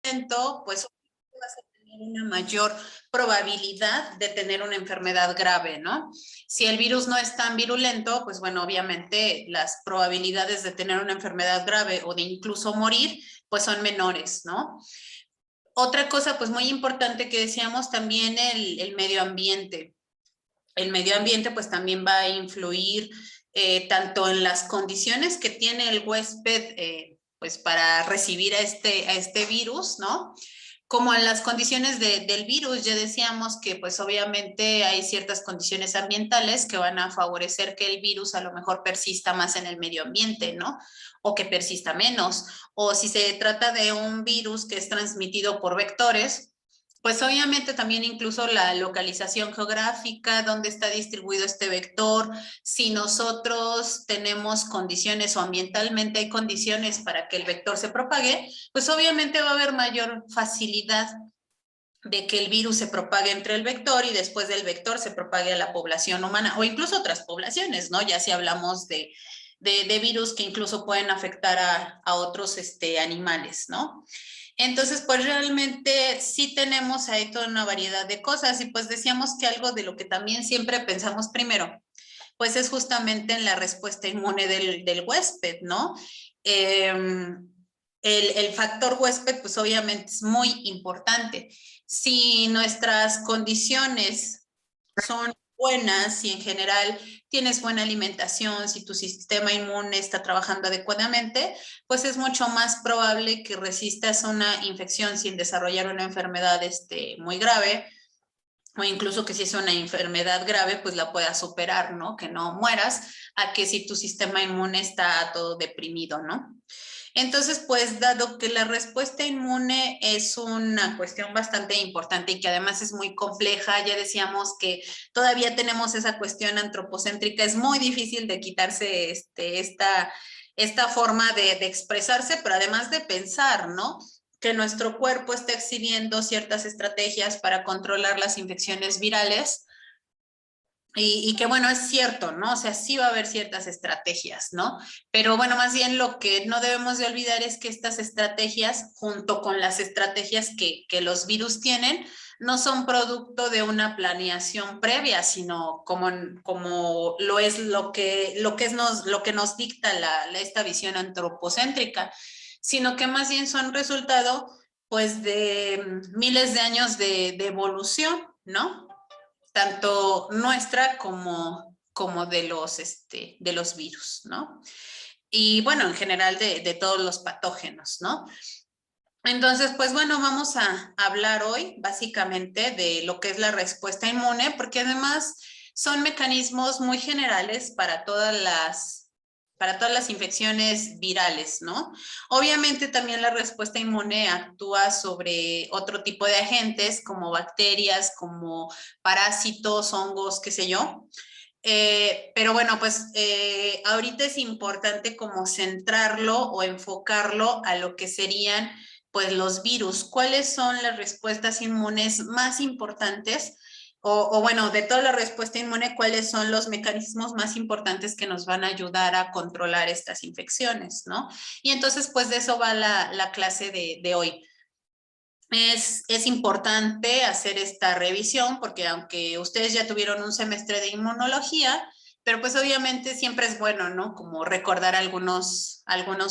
virulento, pues vas a tener una mayor probabilidad de tener una enfermedad grave, ¿no? Si el virus no es tan virulento, pues bueno, obviamente las probabilidades de tener una enfermedad grave o de incluso morir, pues son menores, ¿no? Otra cosa, pues muy importante que decíamos también el medio ambiente. El medio ambiente, pues también va a influir tanto en las condiciones que tiene el huésped, pues para recibir a este virus, ¿no? Como en las condiciones del virus, ya decíamos que pues obviamente hay ciertas condiciones ambientales que van a favorecer que el virus a lo mejor persista más en el medio ambiente, ¿no? O que persista menos. O si se trata de un virus que es transmitido por vectores, pues obviamente también incluso la localización geográfica, dónde está distribuido este vector, si nosotros tenemos condiciones o ambientalmente hay condiciones para que el vector se propague, pues obviamente va a haber mayor facilidad de que el virus se propague entre el vector y después del vector se propague a la población humana o incluso otras poblaciones, ¿no? Ya si hablamos de virus que incluso pueden afectar a otros animales, ¿no? Entonces, pues realmente sí tenemos ahí toda una variedad de cosas y pues decíamos que algo de lo que también siempre pensamos primero, pues es justamente en la respuesta inmune del huésped, ¿no? El factor huésped, pues obviamente es muy importante. Si nuestras condiciones son buenas, si en general tienes buena alimentación, si tu sistema inmune está trabajando adecuadamente, pues es mucho más probable que resistas una infección sin desarrollar una enfermedad muy grave, o incluso que si es una enfermedad grave, pues la puedas superar, ¿no? Que no mueras, a que si tu sistema inmune está todo deprimido, ¿no? Entonces, pues dado que la respuesta inmune es una cuestión bastante importante y que además es muy compleja, ya decíamos que todavía tenemos esa cuestión antropocéntrica, es muy difícil de quitarse esta forma de expresarse, pero además de pensar, ¿no? Que nuestro cuerpo está exhibiendo ciertas estrategias para controlar las infecciones virales. Y que bueno, es cierto, ¿no? O sea, sí va a haber ciertas estrategias, ¿no? Pero bueno, más bien lo que no debemos de olvidar es que estas estrategias, junto con las estrategias que los virus tienen, no son producto de una planeación previa, sino como lo es lo que nos dicta esta visión antropocéntrica, sino que más bien son resultado, pues, de miles de años de evolución, ¿no? Tanto nuestra como de los virus, ¿no? Y bueno, en general de todos los patógenos, ¿no? Entonces, pues bueno, vamos a hablar hoy básicamente de lo que es la respuesta inmune, porque además son mecanismos muy generales para todas las infecciones virales, ¿no? Obviamente también la respuesta inmune actúa sobre otro tipo de agentes como bacterias, como parásitos, hongos, qué sé yo. Pero bueno, pues ahorita es importante como centrarlo o enfocarlo a lo que serían pues los virus. ¿Cuáles son las respuestas inmunes más importantes? O bueno, de toda la respuesta inmune, ¿cuáles son los mecanismos más importantes que nos van a ayudar a controlar estas infecciones, ¿no? Y entonces, pues de eso va la clase de hoy. Es importante hacer esta revisión porque aunque ustedes ya tuvieron un semestre de inmunología, pero pues obviamente siempre es bueno, ¿no? Como recordar algunos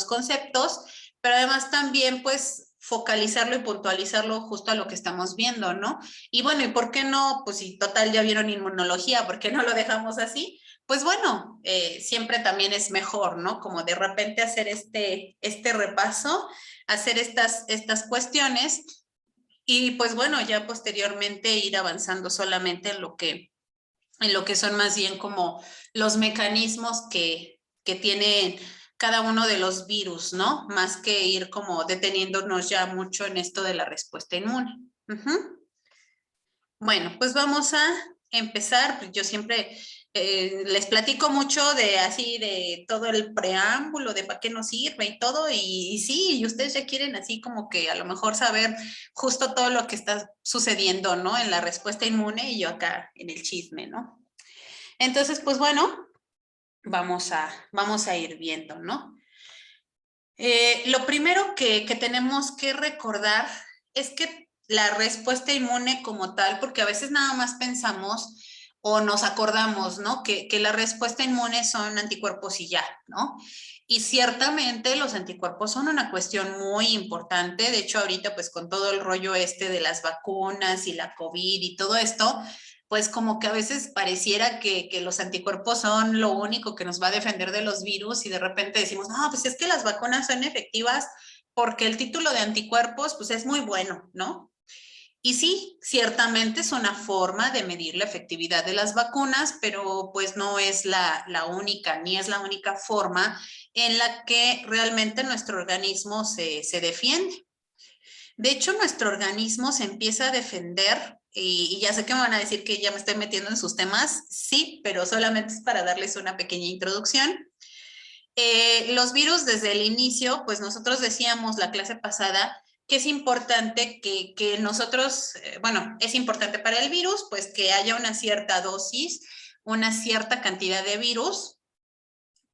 conceptos, pero además también pues focalizarlo y puntualizarlo justo a lo que estamos viendo, ¿no? Y bueno, ¿y por qué no? Pues si total ya vieron inmunología, ¿por qué no lo dejamos así? Pues bueno, siempre también es mejor, ¿no? Como de repente hacer este repaso, hacer estas cuestiones y pues bueno, ya posteriormente ir avanzando solamente en lo que son más bien como los mecanismos que tienen cada uno de los virus, ¿no? Más que ir como deteniéndonos ya mucho en esto de la respuesta inmune. Bueno, pues vamos a empezar. Pues yo siempre les platico mucho de así, de todo el preámbulo, de para qué nos sirve y todo, y sí, y ustedes ya quieren así como que a lo mejor saber justo todo lo que está sucediendo, ¿no? En la respuesta inmune y yo acá en el chisme, ¿no? Entonces, pues bueno, vamos a ir viendo, ¿no? Lo primero que tenemos que recordar es que la respuesta inmune como tal, porque a veces nada más pensamos o nos acordamos, ¿no? Que la respuesta inmune son anticuerpos y ya, ¿no? Y ciertamente los anticuerpos son una cuestión muy importante. De hecho, ahorita pues con todo el rollo este de las vacunas y la COVID y todo esto, pues como que a veces pareciera que los anticuerpos son lo único que nos va a defender de los virus y de repente decimos, no, pues es que las vacunas son efectivas porque el título de anticuerpos pues es muy bueno, ¿no? Y sí, ciertamente es una forma de medir la efectividad de las vacunas, pero pues no es la única, ni es la única forma en la que realmente nuestro organismo se defiende. De hecho, nuestro organismo se empieza a defender, y ya sé que me van a decir que ya me estoy metiendo en sus temas, sí, pero solamente es para darles una pequeña introducción. Los virus desde el inicio, pues nosotros decíamos la clase pasada que es importante que nosotros, bueno, es importante para el virus, pues que haya una cierta dosis, una cierta cantidad de virus,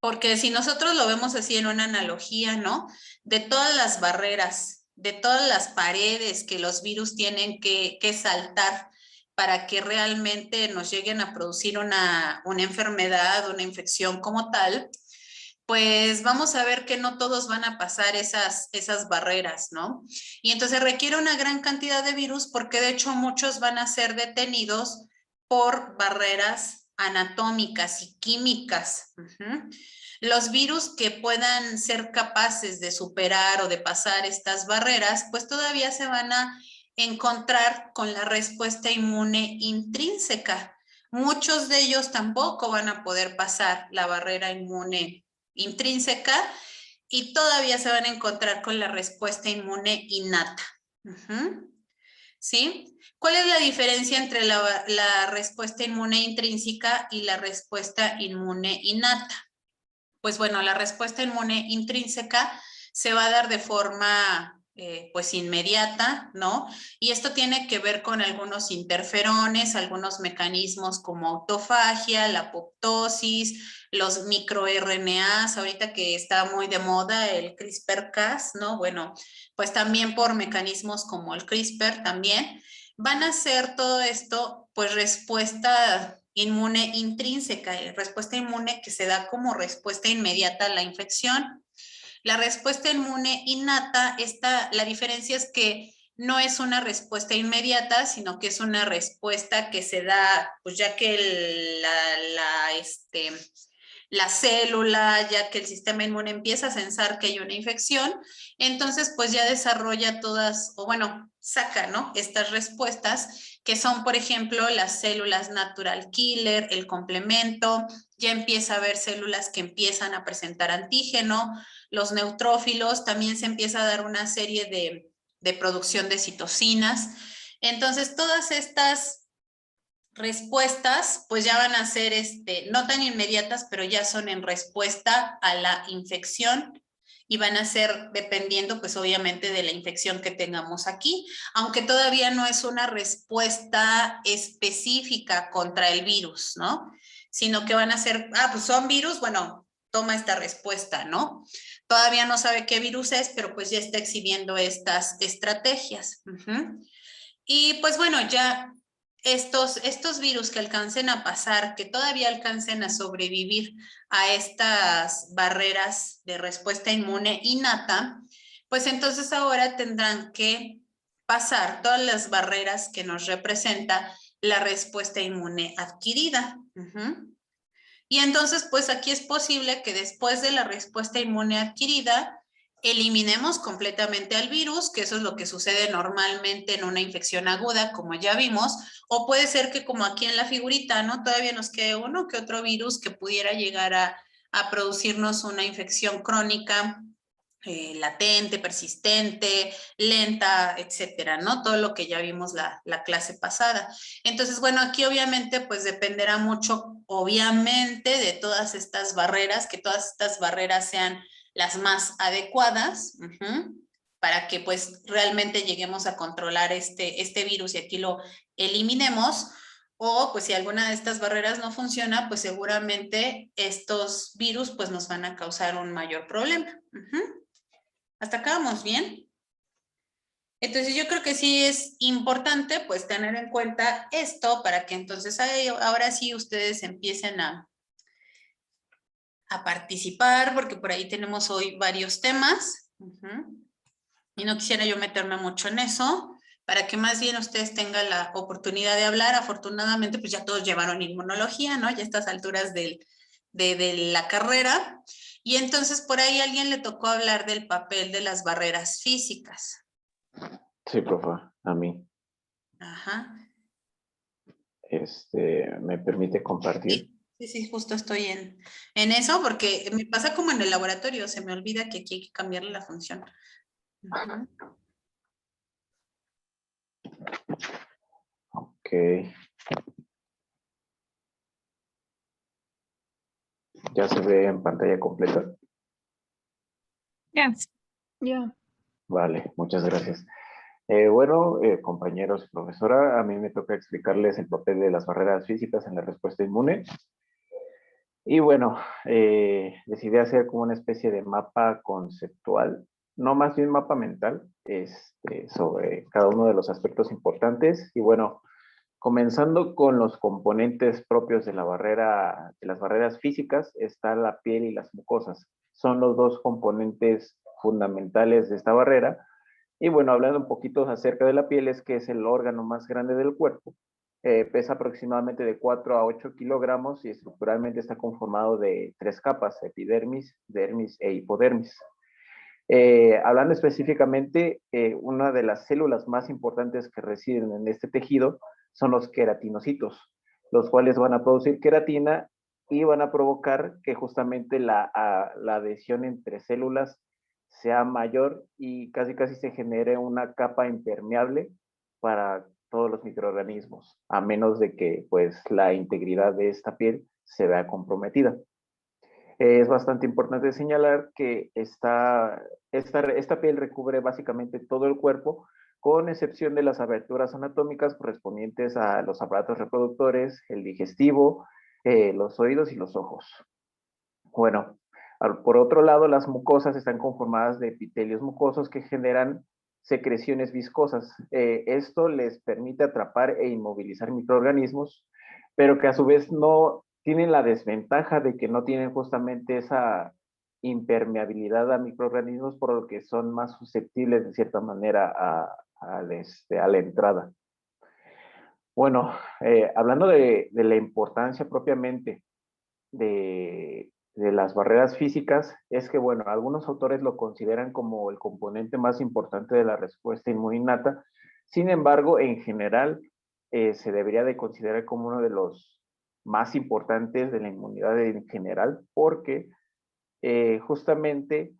porque si nosotros lo vemos así en una analogía, ¿no? De todas las barreras, de todas las paredes que los virus tienen que saltar para que realmente nos lleguen a producir una enfermedad, una infección como tal, pues vamos a ver que no todos van a pasar esas barreras, ¿no? Y entonces requiere una gran cantidad de virus porque de hecho muchos van a ser detenidos por barreras anatómicas y químicas. Los virus que puedan ser capaces de superar o de pasar estas barreras, pues todavía se van a encontrar con la respuesta inmune intrínseca. Muchos de ellos tampoco van a poder pasar la barrera inmune intrínseca y todavía se van a encontrar con la respuesta inmune innata. ¿Sí? ¿Cuál es la diferencia entre la respuesta inmune intrínseca y la respuesta inmune innata? Pues bueno, la respuesta inmune intrínseca se va a dar de forma pues inmediata, ¿no? Y esto tiene que ver con algunos interferones, algunos mecanismos como autofagia, la apoptosis, los microRNAs, ahorita que está muy de moda el CRISPR-Cas, ¿no? Bueno, pues también por mecanismos como el CRISPR también, van a hacer todo esto, pues respuesta inmune intrínseca, respuesta inmune que se da como respuesta inmediata a la infección. La respuesta inmune innata, la diferencia es que no es una respuesta inmediata, sino que es una respuesta que se da, pues ya que la célula, ya que el sistema inmune empieza a censar que hay una infección, entonces pues ya desarrolla todas, o bueno, saca, ¿no? Estas respuestas que son, por ejemplo, las células natural killer, el complemento, ya empieza a haber células que empiezan a presentar antígeno, los neutrófilos, también se empieza a dar una serie de producción de citocinas. Entonces, todas estas respuestas, pues ya van a ser no tan inmediatas, pero ya son en respuesta a la infección y van a ser dependiendo, pues obviamente, de la infección que tengamos aquí, aunque todavía no es una respuesta específica contra el virus, ¿no? Sino que van a ser, pues son virus, bueno, toma esta respuesta, ¿no? Todavía no sabe qué virus es, pero pues ya está exhibiendo estas estrategias. Y pues bueno, ya estos virus que alcancen a pasar, que todavía alcancen a sobrevivir a estas barreras de respuesta inmune innata, pues entonces ahora tendrán que pasar todas las barreras que nos representa la respuesta inmune adquirida. Y entonces, pues aquí es posible que después de la respuesta inmune adquirida, eliminemos completamente al virus, que eso es lo que sucede normalmente en una infección aguda, como ya vimos, o puede ser que como aquí en la figurita, ¿no? Todavía nos quede uno que otro virus que pudiera llegar a producirnos una infección crónica, latente, persistente, lenta, etcétera, ¿no? Todo lo que ya vimos la clase pasada. Entonces, bueno, aquí obviamente pues dependerá mucho, obviamente, de todas estas barreras, que todas estas barreras sean las más adecuadas, para que pues realmente lleguemos a controlar este virus y aquí lo eliminemos. O pues si alguna de estas barreras no funciona, pues seguramente estos virus pues nos van a causar un mayor problema. ¿Hasta acá vamos bien? Entonces yo creo que sí es importante pues tener en cuenta esto para que entonces ahora sí ustedes empiecen a participar, porque por ahí tenemos hoy varios temas. Y no quisiera yo meterme mucho en eso, para que más bien ustedes tengan la oportunidad de hablar. Afortunadamente, pues ya todos llevaron inmunología, ¿no? Ya a estas alturas de la carrera. Y entonces por ahí a alguien le tocó hablar del papel de las barreras físicas. Sí, profe, a mí. Ajá. ¿Me permite compartir? Sí, justo estoy en eso, porque me pasa como en el laboratorio, se me olvida que aquí hay que cambiarle la función. Ok. ¿Ya se ve en pantalla completa? Yes. Yeah. Vale, muchas gracias. Bueno, compañeros y profesora, a mí me toca explicarles el papel de las barreras físicas en la respuesta inmune. Y bueno, decidí hacer como una especie de mapa conceptual, no más bien mapa mental, sobre cada uno de los aspectos importantes. Y bueno, comenzando con los componentes propios de la barrera, de las barreras físicas, está la piel y las mucosas. Son los dos componentes fundamentales de esta barrera. Y bueno, hablando un poquito acerca de la piel, es que es el órgano más grande del cuerpo. Pesa aproximadamente de 4 a 8 kilogramos y estructuralmente está conformado de 3 capas: epidermis, dermis e hipodermis. Hablando específicamente, una de las células más importantes que residen en este tejido son los queratinocitos, los cuales van a producir queratina y van a provocar que justamente la adhesión entre células sea mayor y casi se genere una capa impermeable para todos los microorganismos, a menos de que pues la integridad de esta piel se vea comprometida. Es bastante importante señalar que esta piel recubre básicamente todo el cuerpo, con excepción de las aberturas anatómicas correspondientes a los aparatos reproductores, el digestivo, los oídos y los ojos. Bueno, por otro lado, las mucosas están conformadas de epitelios mucosos que generan secreciones viscosas. Esto les permite atrapar e inmovilizar microorganismos, pero que a su vez no tienen la desventaja de que no tienen justamente esa impermeabilidad a microorganismos, por lo que son más susceptibles de cierta manera a la entrada. Bueno, hablando de la importancia propiamente de las barreras físicas, es que, bueno, algunos autores lo consideran como el componente más importante de la respuesta inmunológica. Sin embargo, en general, se debería de considerar como uno de los más importantes de la inmunidad en general, porque justamente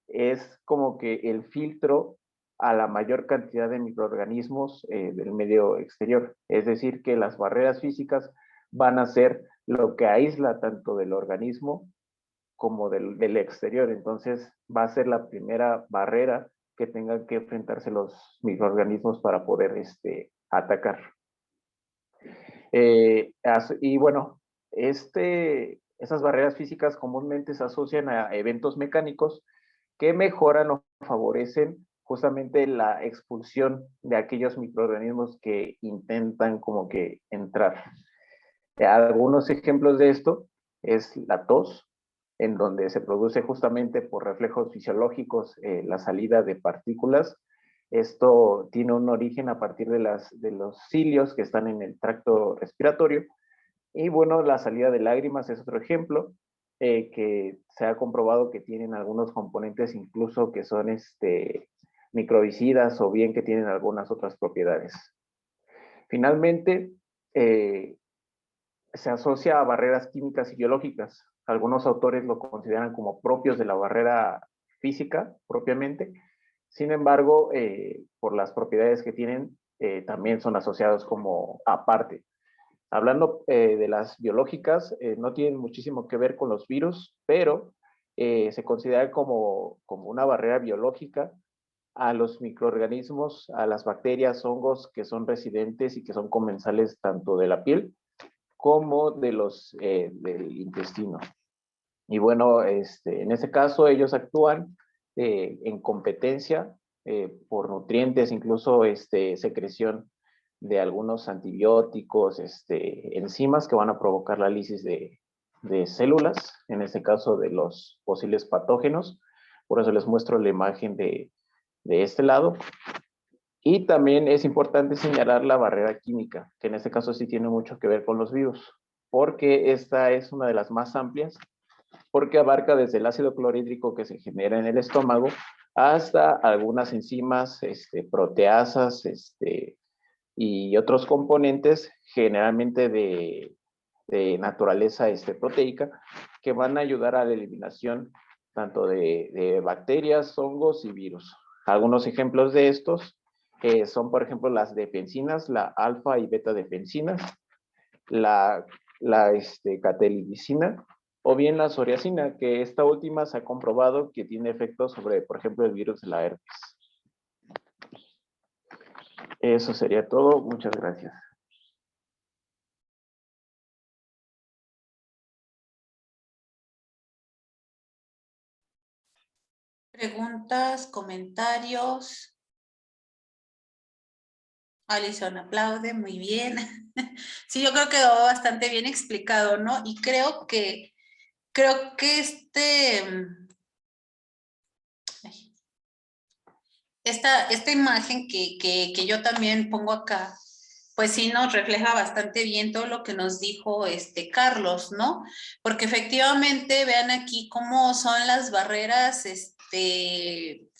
es como que el filtro a la mayor cantidad de microorganismos del medio exterior. Es decir, que las barreras físicas van a ser lo que aísla tanto del organismo como del exterior. Entonces, va a ser la primera barrera que tengan que enfrentarse los microorganismos para poder atacar. Y bueno, esas barreras físicas comúnmente se asocian a eventos mecánicos que mejoran o favorecen justamente la expulsión de aquellos microorganismos que intentan como que entrar. Algunos ejemplos de esto es la tos, en donde se produce justamente por reflejos fisiológicos la salida de partículas. Esto tiene un origen a partir de los cilios que están en el tracto respiratorio. Y bueno, la salida de lágrimas es otro ejemplo, que se ha comprobado que tienen algunos componentes incluso que son microbicidas o bien que tienen algunas otras propiedades. Finalmente, se asocia a barreras químicas y biológicas. Algunos autores lo consideran como propios de la barrera física propiamente. Sin embargo, por las propiedades que tienen, también son asociados como aparte. Hablando de las biológicas, no tienen muchísimo que ver con los virus, pero se considera como una barrera biológica a los microorganismos, a las bacterias, hongos que son residentes y que son comensales tanto de la piel como del intestino. Y bueno, en ese caso ellos actúan en competencia por nutrientes, incluso secreción de algunos antibióticos, enzimas que van a provocar la lisis de células, en este caso de los posibles patógenos. Por eso les muestro la imagen de este lado. Y también es importante señalar la barrera química, que en este caso sí tiene mucho que ver con los virus, porque esta es una de las más amplias, porque abarca desde el ácido clorhídrico que se genera en el estómago hasta algunas enzimas, proteasas, y otros componentes, generalmente de naturaleza proteica, que van a ayudar a la eliminación tanto de bacterias, hongos y virus. Algunos ejemplos de estos son, por ejemplo, las defensinas, la alfa y beta defensinas, la catelidicina, o bien la psoriacina, que esta última se ha comprobado que tiene efectos sobre, por ejemplo, el virus de la herpes. Eso sería todo. Muchas gracias. Preguntas, comentarios. Alison aplaude, muy bien. Sí, yo creo que quedó bastante bien explicado, ¿no? Y creo que esta imagen que yo también pongo acá, pues sí nos refleja bastante bien todo lo que nos dijo Carlos, ¿no? Porque efectivamente vean aquí cómo son las barreras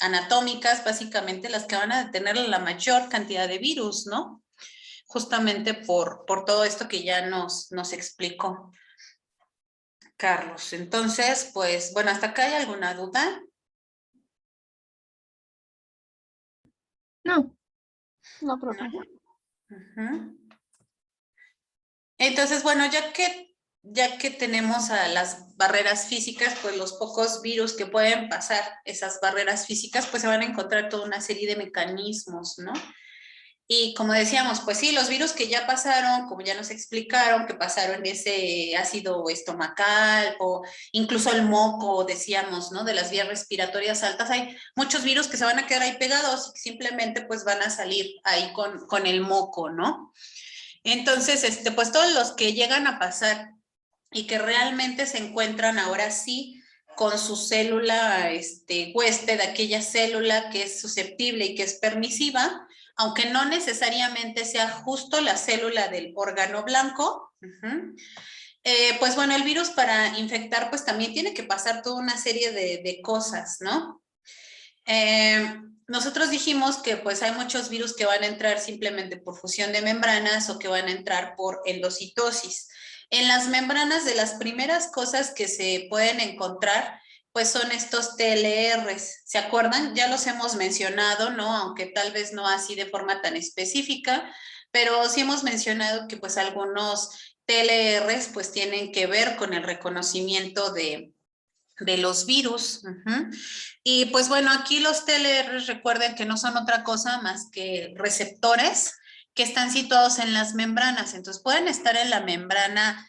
anatómicas, básicamente las que van a detener la mayor cantidad de virus, ¿no? Justamente por todo esto que ya nos explicó Carlos. Entonces, pues, bueno, ¿hasta acá hay alguna duda? No, no, profe. Uh-huh. Entonces, bueno, ya que tenemos a las barreras físicas, pues los pocos virus que pueden pasar esas barreras físicas, pues se van a encontrar toda una serie de mecanismos, ¿no? Y como decíamos, pues sí, los virus que ya pasaron, como ya nos explicaron, que pasaron ese ácido estomacal o incluso el moco, decíamos, ¿no? De las vías respiratorias altas, hay muchos virus que se van a quedar ahí pegados y simplemente pues van a salir ahí con el moco, ¿no? Entonces, pues todos los que llegan a pasar y que realmente se encuentran ahora sí con su célula huésped, aquella célula que es susceptible y que es permisiva, aunque no necesariamente sea justo la célula del órgano blanco, pues bueno, el virus para infectar pues también tiene que pasar toda una serie de cosas, ¿no? Nosotros dijimos que pues hay muchos virus que van a entrar simplemente por fusión de membranas o que van a entrar por endocitosis. En las membranas, de las primeras cosas que se pueden encontrar, pues son estos TLRs. ¿Se acuerdan? Ya los hemos mencionado, ¿no? Aunque tal vez no así de forma tan específica, pero sí hemos mencionado que pues algunos TLRs pues tienen que ver con el reconocimiento de los virus. Y pues bueno, aquí los TLRs recuerden que no son otra cosa más que receptores que están situados en las membranas. Entonces pueden estar en la membrana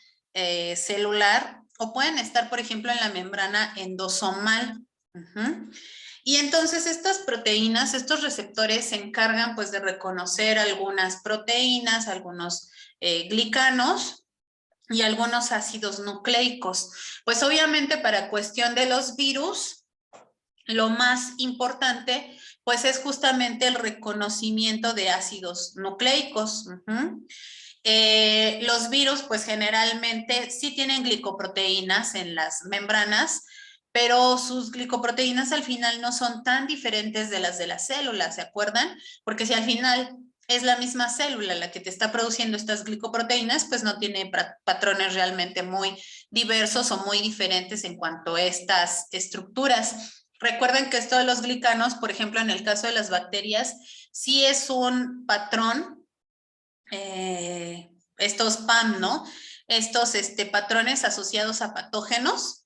celular o pueden estar, por ejemplo, en la membrana endosomal. Y entonces estas proteínas, estos receptores se encargan pues de reconocer algunas proteínas, algunos glicanos y algunos ácidos nucleicos. Pues obviamente para cuestión de los virus, lo más importante pues es justamente el reconocimiento de ácidos nucleicos. Los virus pues generalmente sí tienen glicoproteínas en las membranas, pero sus glicoproteínas al final no son tan diferentes de las células, ¿se acuerdan? Porque si al final es la misma célula la que te está produciendo estas glicoproteínas, pues no tiene patrones realmente muy diversos o muy diferentes en cuanto a estas estructuras. Recuerden que esto de los glicanos, por ejemplo, en el caso de las bacterias, sí es un patrón, estos PAM, ¿no? Estos patrones asociados a patógenos.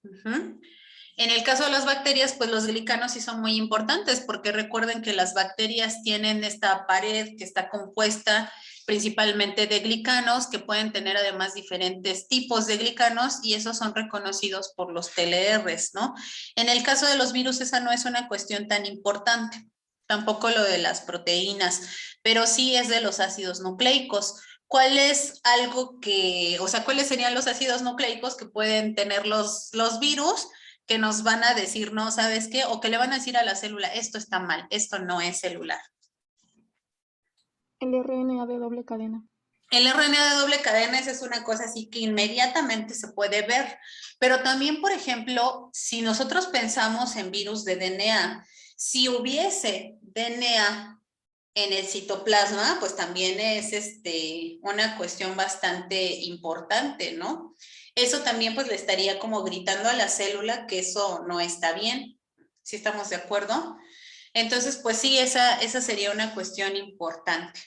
En el caso de las bacterias, pues los glicanos sí son muy importantes porque recuerden que las bacterias tienen esta pared que está compuesta principalmente de glicanos, que pueden tener además diferentes tipos de glicanos y esos son reconocidos por los TLRs, ¿no? En el caso de los virus esa no es una cuestión tan importante. tampoco lo de las proteínas, pero sí es de los ácidos nucleicos. ¿Cuál es algo que, o sea, cuáles serían los ácidos nucleicos que pueden tener los virus que nos van a decir, no, ¿sabes qué? O que le van a decir a la célula, esto está mal, esto no es celular. El RNA de doble cadena. El RNA de doble cadena es una cosa así que inmediatamente se puede ver, pero también, por ejemplo, si nosotros pensamos en virus de DNA, si hubiese DNA en el citoplasma, pues también es una cuestión bastante importante, ¿no? Eso también pues le estaría como gritando a la célula que eso no está bien. ¿Sí estamos de acuerdo? Entonces, pues sí, esa sería una cuestión importante.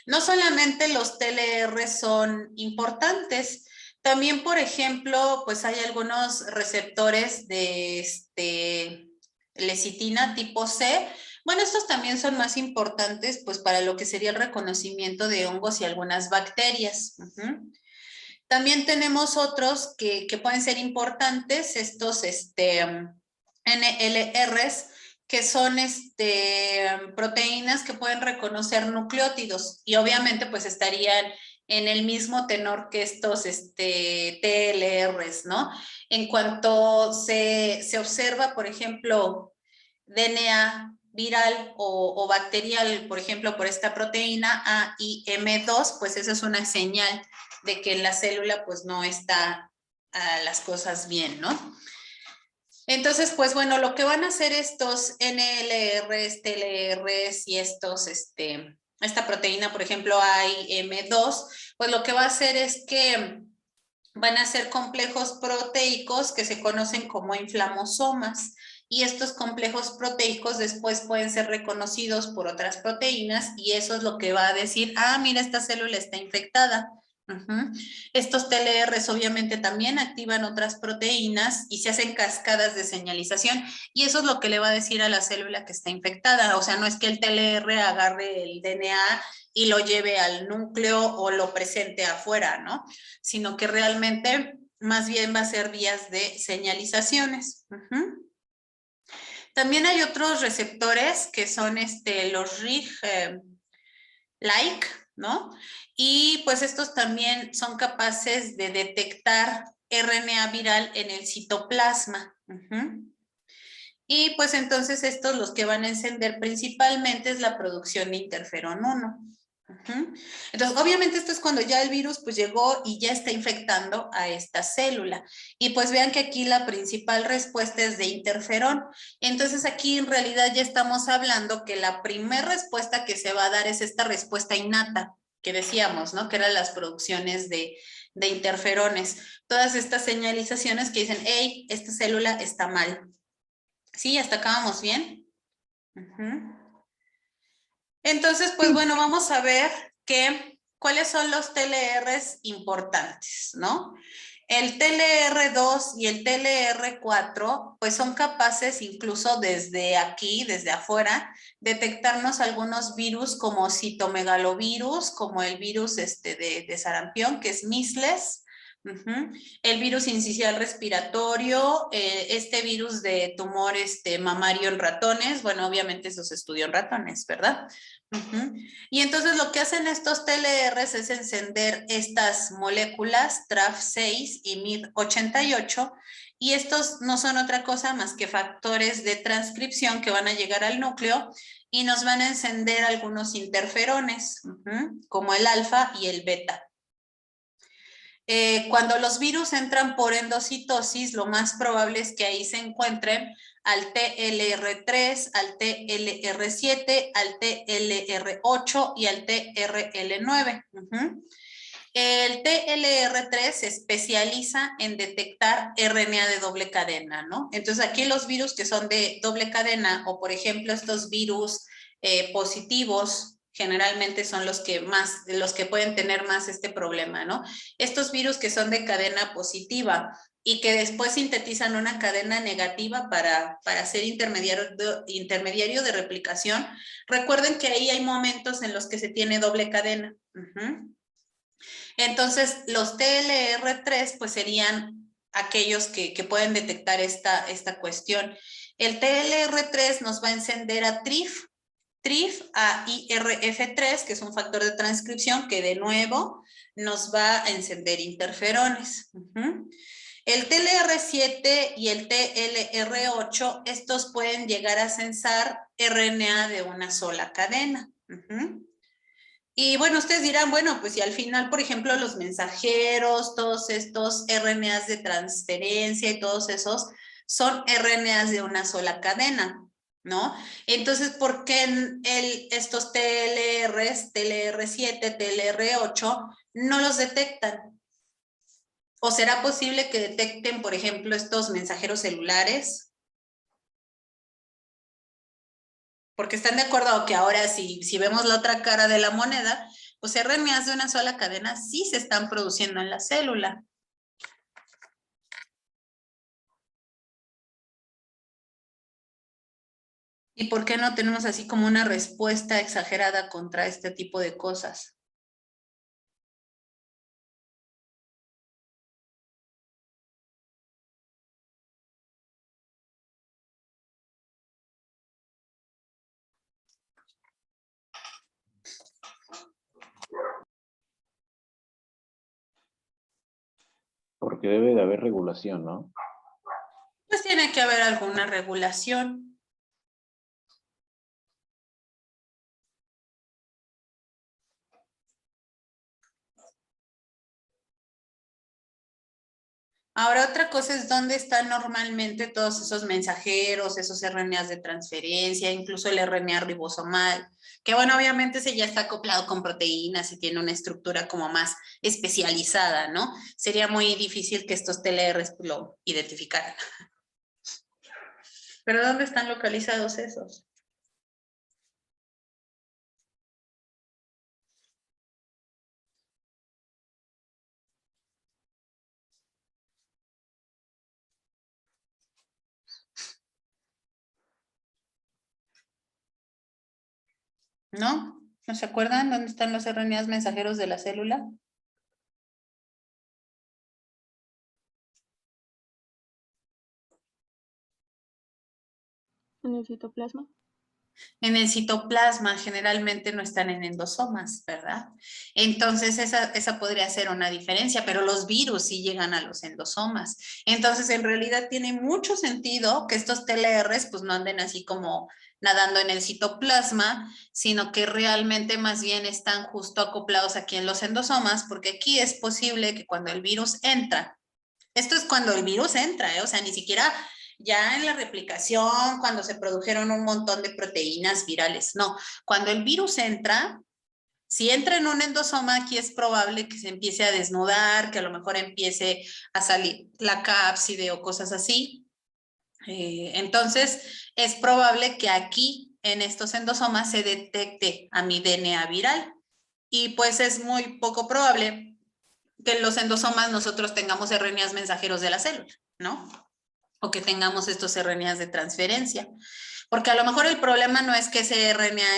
No solamente los TLR son importantes, también, por ejemplo, pues hay algunos receptores de lecitina tipo C. Bueno, estos también son más importantes pues para lo que sería el reconocimiento de hongos y algunas bacterias. También tenemos otros que pueden ser importantes, estos NLRs, que son proteínas que pueden reconocer nucleótidos y obviamente pues estarían en el mismo tenor que estos TLRs, ¿no? En cuanto se observa, por ejemplo, DNA viral o bacterial, por ejemplo, por esta proteína AIM2, pues esa es una señal de que en la célula pues no está las cosas bien, ¿no? Entonces, pues bueno, lo que van a hacer estos NLRs, TLRs y esta proteína, por ejemplo, AIM2, pues lo que va a hacer es que van a ser complejos proteicos que se conocen como inflamosomas. Y estos complejos proteicos después pueden ser reconocidos por otras proteínas y eso es lo que va a decir, ah, mira, esta célula está infectada. Estos TLRs obviamente también activan otras proteínas y se hacen cascadas de señalización y eso es lo que le va a decir a la célula que está infectada. O sea, no es que el TLR agarre el DNA y lo lleve al núcleo o lo presente afuera, ¿no? Sino que realmente más bien va a ser vías de señalizaciones. También hay otros receptores que son los RIG-like, ¿no? Y pues estos también son capaces de detectar RNA viral en el citoplasma. Y pues entonces estos los que van a encender principalmente es la producción de interferón 1. Entonces, obviamente esto es cuando ya el virus pues llegó y ya está infectando a esta célula. Y pues vean que aquí la principal respuesta es de interferón. Entonces aquí en realidad ya estamos hablando que la primera respuesta que se va a dar es esta respuesta innata que decíamos, ¿no? Que eran las producciones de interferones. Todas estas señalizaciones que dicen, hey, esta célula está mal. ¿Sí? ¿Hasta acá vamos bien? Entonces, pues bueno, vamos a ver cuáles son los TLRs importantes, ¿no? El TLR2 y el TLR4, pues son capaces incluso desde aquí, desde afuera, detectarnos algunos virus como citomegalovirus, como el virus de sarampión, que es measles, el virus incisional respiratorio, este virus de tumor mamario en ratones, bueno, obviamente eso se estudió en ratones, ¿verdad? Y entonces lo que hacen estos TLRs es encender estas moléculas TRAF6 y MIR88 y estos no son otra cosa más que factores de transcripción que van a llegar al núcleo y nos van a encender algunos interferones, como el alfa y el beta. Cuando los virus entran por endocitosis, lo más probable es que ahí se encuentren al TLR3, al TLR7, al TLR8 y al TRL9. El TLR3 se especializa en detectar RNA de doble cadena, ¿no? Entonces aquí los virus que son de doble cadena o por ejemplo estos virus positivos generalmente son los que pueden tener más este problema, ¿no? Estos virus que son de cadena positiva y que después sintetizan una cadena negativa para ser intermediario de replicación, recuerden que ahí hay momentos en los que se tiene doble cadena. Entonces, los TLR3 pues serían aquellos que pueden detectar esta cuestión. El TLR3 nos va a encender a TRIF, a IRF3, que es un factor de transcripción que de nuevo nos va a encender interferones. El TLR7 y el TLR8, estos pueden llegar a censar RNA de una sola cadena. Y bueno, ustedes dirán, bueno, pues si al final, por ejemplo, los mensajeros, todos estos RNAs de transferencia y todos esos son RNAs de una sola cadena, ¿no? Entonces, ¿por qué estos TLRs, TLR7, TLR8, no los detectan? ¿O será posible que detecten, por ejemplo, estos mensajeros celulares? Porque están de acuerdo que ahora si vemos la otra cara de la moneda, pues RNAs de una sola cadena sí se están produciendo en la célula. ¿Y por qué no tenemos así como una respuesta exagerada contra este tipo de cosas? Porque debe de haber regulación, ¿no? Pues tiene que haber alguna regulación. Ahora, otra cosa es dónde están normalmente todos esos mensajeros, esos RNAs de transferencia, incluso el RNA ribosomal, que bueno, obviamente ese ya está acoplado con proteínas y tiene una estructura como más especializada, ¿no? Sería muy difícil que estos TLRs lo identificaran. ¿Pero dónde están localizados esos? ¿No? ¿No se acuerdan dónde están los RNAs mensajeros de la célula? En el citoplasma. En el citoplasma generalmente no están en endosomas, ¿verdad? Entonces esa podría ser una diferencia, pero los virus sí llegan a los endosomas. Entonces en realidad tiene mucho sentido que estos TLRs pues no anden así como nadando en el citoplasma, sino que realmente más bien están justo acoplados aquí en los endosomas, porque aquí es posible que cuando el virus entra, esto es cuando el virus entra, o sea, ni siquiera ya en la replicación, cuando se produjeron un montón de proteínas virales, no, cuando el virus entra, si entra en un endosoma, aquí es probable que se empiece a desnudar, que a lo mejor empiece a salir la cápside o cosas así. Entonces, es probable que aquí en estos endosomas se detecte amidNA viral. Y pues es muy poco probable que en los endosomas nosotros tengamos RNAs mensajeros de la célula, ¿no? O que tengamos estos RNAs de transferencia. Porque a lo mejor el problema no es que ese RNA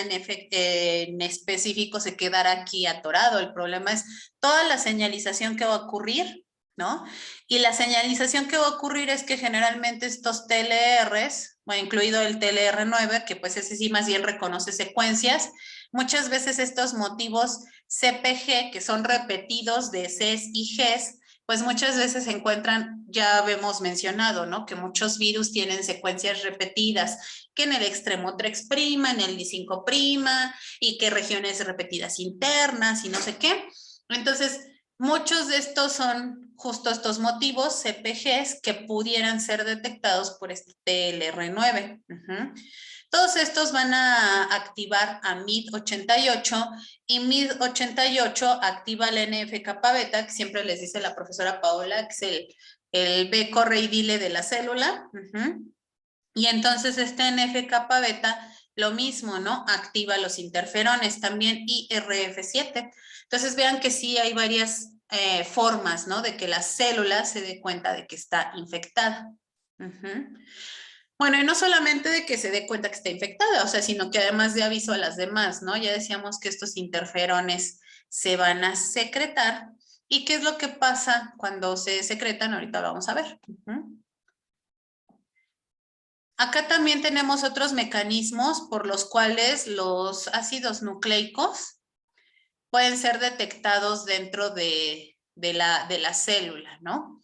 en específico se quedara aquí atorado, el problema es toda la señalización que va a ocurrir, ¿no? Y la señalización que va a ocurrir es que generalmente estos TLRs, bueno, incluido el TLR9, que pues ese sí más bien reconoce secuencias, muchas veces estos motivos CPG, que son repetidos de Cs y Gs, pues muchas veces se encuentran, ya hemos mencionado, ¿no? Que muchos virus tienen secuencias repetidas, que en el extremo 3', en el I5', y que regiones repetidas internas y no sé qué. Entonces, muchos de estos son justo estos motivos CPGs que pudieran ser detectados por este TLR9. Todos estos van a activar a MID88 y MID88 activa el NF-kappa beta, que siempre les dice la profesora Paola, que es el B-correidile de la célula. Y entonces este NF-kappa beta, lo mismo, ¿no? Activa los interferones, también IRF7. Entonces vean que sí hay varias formas, ¿no? De que la célula se dé cuenta de que está infectada. Bueno, y no solamente de que se dé cuenta que está infectada, o sea, sino que además de aviso a las demás, ¿no? Ya decíamos que estos interferones se van a secretar. ¿Y qué es lo que pasa cuando se secretan? Ahorita lo vamos a ver. Acá también tenemos otros mecanismos por los cuales los ácidos nucleicos pueden ser detectados dentro de la célula, ¿no?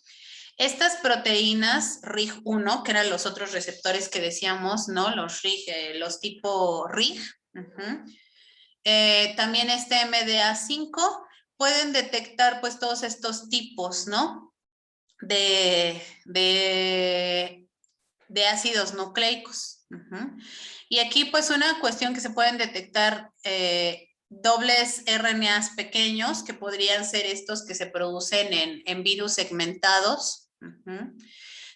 Estas proteínas RIG1, que eran los otros receptores que decíamos, ¿no? Los RIG, los tipo RIG, también este MDA5, pueden detectar pues todos estos tipos, ¿no? De ácidos nucleicos. Y aquí pues una cuestión que se pueden detectar dobles RNAs pequeños, que podrían ser estos que se producen en virus segmentados.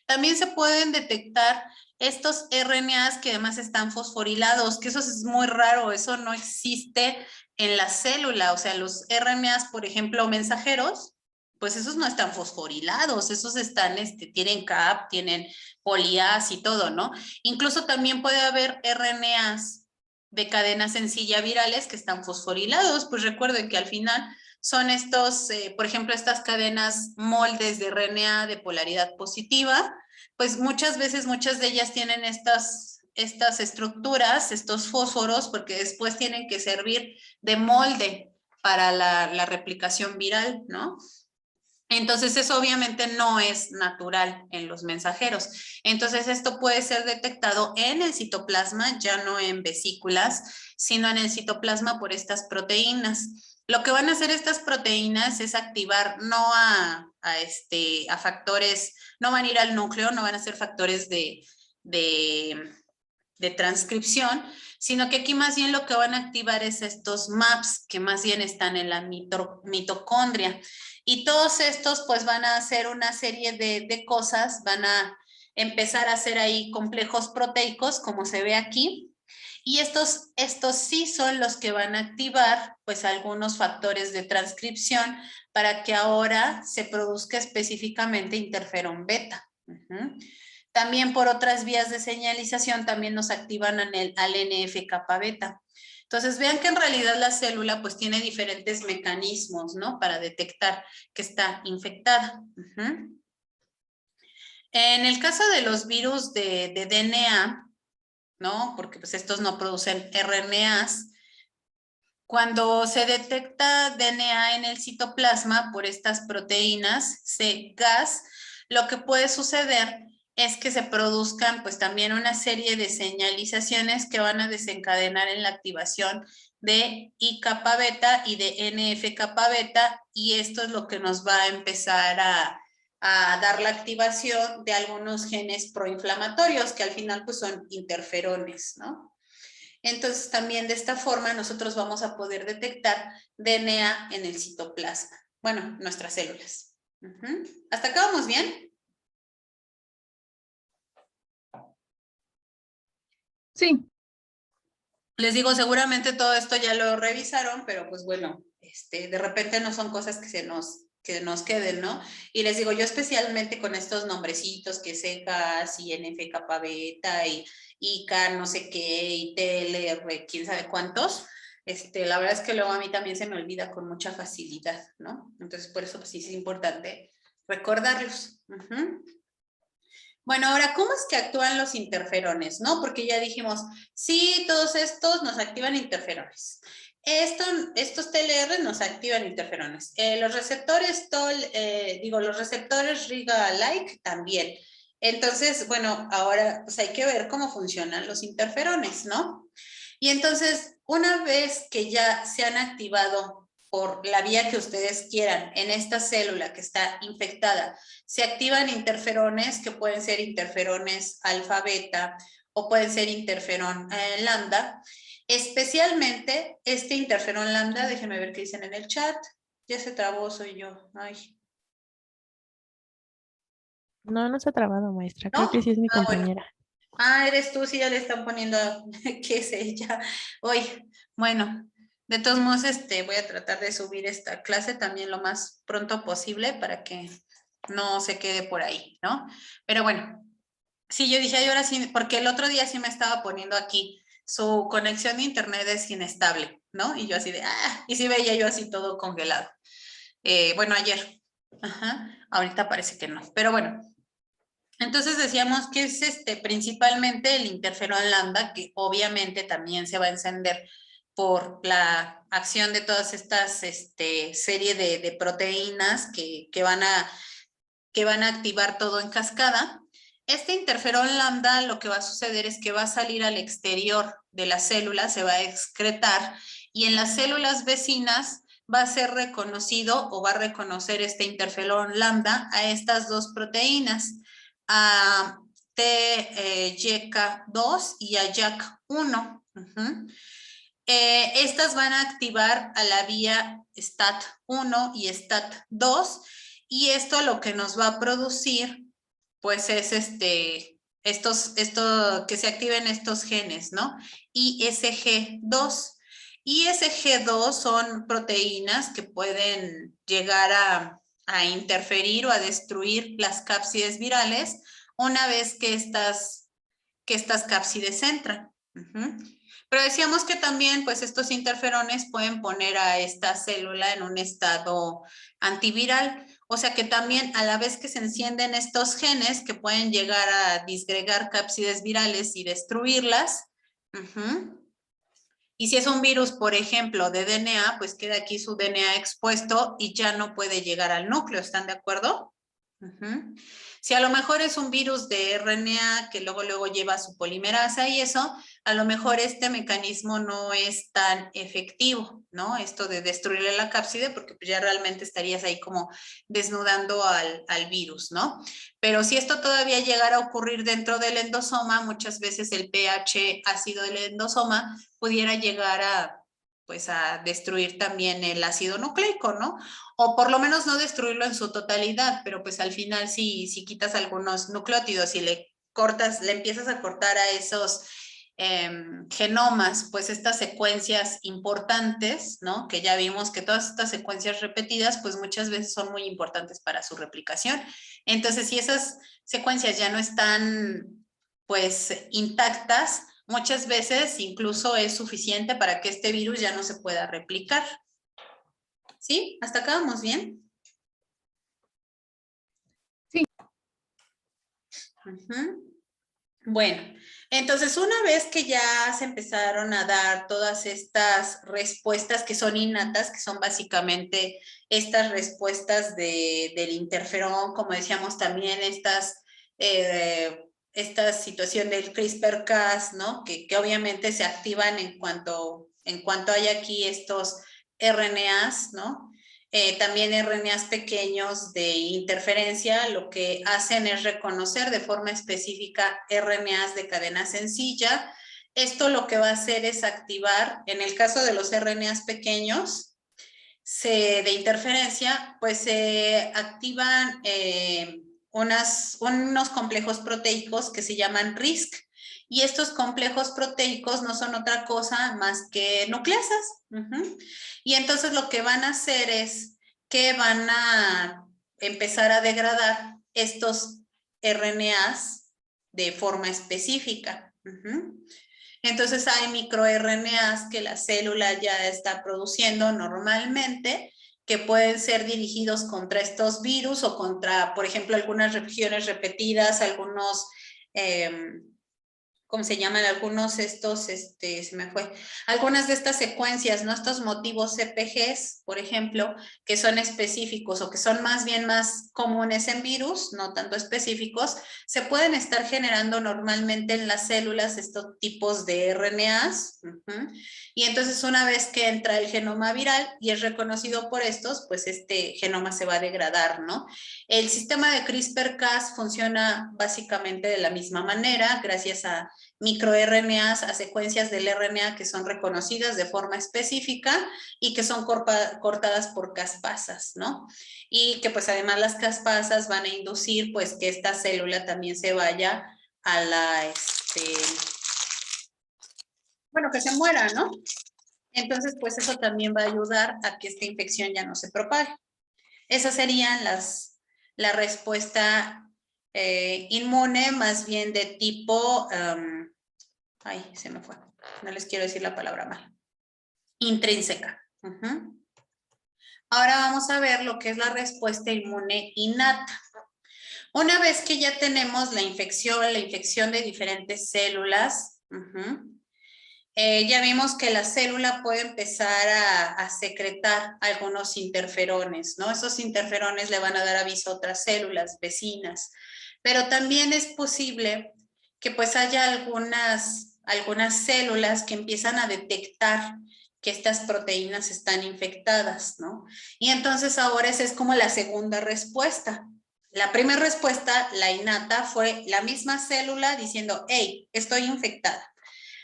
También se pueden detectar estos RNAs que además están fosforilados, que eso es muy raro, eso no existe en la célula. O sea, los RNAs, por ejemplo, mensajeros, pues esos no están fosforilados, esos están, tienen CAP, tienen polias y todo, ¿no? Incluso también puede haber RNAs de cadena sencilla virales que están fosforilados. Pues recuerden que al final son estos, por ejemplo, estas cadenas moldes de RNA de polaridad positiva, pues muchas veces, muchas de ellas tienen estas estructuras, estos fósforos, porque después tienen que servir de molde para la replicación viral, ¿no? Entonces, eso obviamente no es natural en los mensajeros. Entonces, esto puede ser detectado en el citoplasma, ya no en vesículas, sino en el citoplasma por estas proteínas. Lo que van a hacer estas proteínas es activar no a factores, no van a ir al núcleo, no van a ser factores de transcripción, sino que aquí más bien lo que van a activar es estos MAPs, que más bien están en la mitocondria. Y todos estos pues van a hacer una serie de cosas, van a empezar a hacer ahí complejos proteicos, como se ve aquí, y estos sí son los que van a activar pues algunos factores de transcripción para que ahora se produzca específicamente interferón beta. También por otras vías de señalización también nos activan al NF-kappa beta. Entonces vean que en realidad la célula pues tiene diferentes mecanismos, ¿no? Para detectar que está infectada. En el caso de los virus de DNA, ¿no? Porque pues estos no producen RNAs. Cuando se detecta DNA en el citoplasma por estas proteínas CGAS, lo que puede suceder es que se produzcan pues también una serie de señalizaciones que van a desencadenar en la activación de I-kappa beta y de NF-kappa beta, y esto es lo que nos va a empezar a dar la activación de algunos genes proinflamatorios que al final pues son interferones, ¿no? Entonces también de esta forma nosotros vamos a poder detectar DNA en el citoplasma. Bueno, nuestras células. ¿Hasta acá vamos bien? Sí. Les digo, seguramente todo esto ya lo revisaron, pero pues bueno, de repente no son cosas que nos queden, ¿no? Y les digo, yo especialmente con estos nombrecitos que secas y NF-kappa beta y ICA no sé qué y TLR, quién sabe cuántos, la verdad es que luego a mí también se me olvida con mucha facilidad, ¿no? Entonces por eso pues sí es importante recordarlos. Bueno, ahora, ¿cómo es que actúan los interferones, no? Porque ya dijimos, sí, todos estos nos activan interferones. Estos TLR nos activan interferones. Los receptores los receptores RIGA-like también. Entonces, bueno, ahora pues hay que ver cómo funcionan los interferones, ¿no? Y entonces, una vez que ya se han activado por la vía que ustedes quieran en esta célula que está infectada, se activan interferones que pueden ser interferones alfa, beta o pueden ser interferón lambda. Especialmente este interferón lambda, déjenme ver qué dicen en el chat. Ya se trabó, soy yo. Ay. No, no se ha trabado, maestra. ¿No? Creo que sí es mi Bueno. compañera. Eres tú, sí, ya le están poniendo, qué sé ella. Hoy, bueno, de todos modos, voy a tratar de subir esta clase también lo más pronto posible para que no se quede por ahí, ¿no? Pero bueno, sí, yo dije, ay, ahora sí, porque el otro día sí me estaba poniendo aquí, su conexión de internet es inestable, ¿no? Y yo así de, y sí veía yo así todo congelado. Bueno, ayer, ahorita parece que no, pero bueno. Entonces decíamos que es principalmente el interferón lambda, que obviamente también se va a encender por la acción de todas estas serie de proteínas que van a activar todo en cascada. Este interferón lambda lo que va a suceder es que va a salir al exterior de la célula, se va a excretar y en las células vecinas va a ser reconocido o va a reconocer este interferón lambda a estas dos proteínas, a TYK2 y a JAK1. Estas van a activar a la vía STAT1 y STAT2 y esto lo que nos va a producir pues es que se activen estos genes, ¿no? ISG2. ISG2 son proteínas que pueden llegar a interferir o a destruir las cápsides virales una vez que estas cápsides entran. Pero decíamos que también, pues, estos interferones pueden poner a esta célula en un estado antiviral. O sea que también a la vez que se encienden estos genes que pueden llegar a disgregar cápsides virales y destruirlas. Y si es un virus, por ejemplo, de DNA, pues queda aquí su DNA expuesto y ya no puede llegar al núcleo. ¿Están de acuerdo? Si a lo mejor es un virus de RNA que luego lleva su polimerasa y eso, a lo mejor este mecanismo no es tan efectivo, ¿no? Esto de destruirle la cápside, porque ya realmente estarías ahí como desnudando al virus, ¿no? Pero si esto todavía llegara a ocurrir dentro del endosoma, muchas veces el pH ácido del endosoma pudiera llegar a destruir también el ácido nucleico, ¿no? O por lo menos no destruirlo en su totalidad, pero pues al final si quitas algunos nucleótidos y le empiezas a cortar a esos genomas, pues estas secuencias importantes, ¿no? Que ya vimos que todas estas secuencias repetidas, pues muchas veces son muy importantes para su replicación. Entonces, si esas secuencias ya no están, pues, intactas, muchas veces incluso es suficiente para que este virus ya no se pueda replicar. ¿Sí? ¿Hasta acá vamos bien? Sí. Bueno, entonces una vez que ya se empezaron a dar todas estas respuestas que son innatas, que son básicamente estas respuestas del interferón, como decíamos también esta situación del CRISPR-Cas, ¿no? Que obviamente se activan en cuanto hay aquí estos RNAs, ¿no? También RNAs pequeños de interferencia, lo que hacen es reconocer de forma específica RNAs de cadena sencilla. Esto lo que va a hacer es activar, en el caso de los RNAs pequeños de interferencia, pues se activan unos complejos proteicos que se llaman RISC. Y estos complejos proteicos no son otra cosa más que nucleasas. Y entonces lo que van a hacer es que van a empezar a degradar estos RNAs de forma específica. Entonces hay microRNAs que la célula ya está produciendo normalmente, que pueden ser dirigidos contra estos virus o contra, por ejemplo, algunas regiones repetidas, algunos ¿cómo se llaman? Algunos algunas de estas secuencias, ¿no? Estos motivos CPGs, por ejemplo, que son específicos o que son más bien más comunes en virus, no tanto específicos, se pueden estar generando normalmente en las células estos tipos de RNAs. Y entonces una vez que entra el genoma viral y es reconocido por estos, pues este genoma se va a degradar, ¿no? El sistema de CRISPR-Cas funciona básicamente de la misma manera, gracias a microRNAs, a secuencias del RNA que son reconocidas de forma específica y que son cortadas por caspasas, ¿no? Y que pues además las caspasas van a inducir pues que esta célula también se vaya a la, que se muera, ¿no? Entonces pues eso también va a ayudar a que esta infección ya no se propague. Esas serían la respuesta inmune, más bien de tipo, ay, se me fue, no les quiero decir la palabra mal, intrínseca. Ahora vamos a ver lo que es la respuesta inmune innata. Una vez que ya tenemos la infección de diferentes células, ya vimos que la célula puede empezar a secretar algunos interferones, ¿no? Esos interferones le van a dar aviso a otras células vecinas, pero también es posible que pues haya algunas células que empiezan a detectar que estas proteínas están infectadas, ¿no? Y entonces ahora esa es como la segunda respuesta. La primera respuesta, la innata, fue la misma célula diciendo, hey, estoy infectada.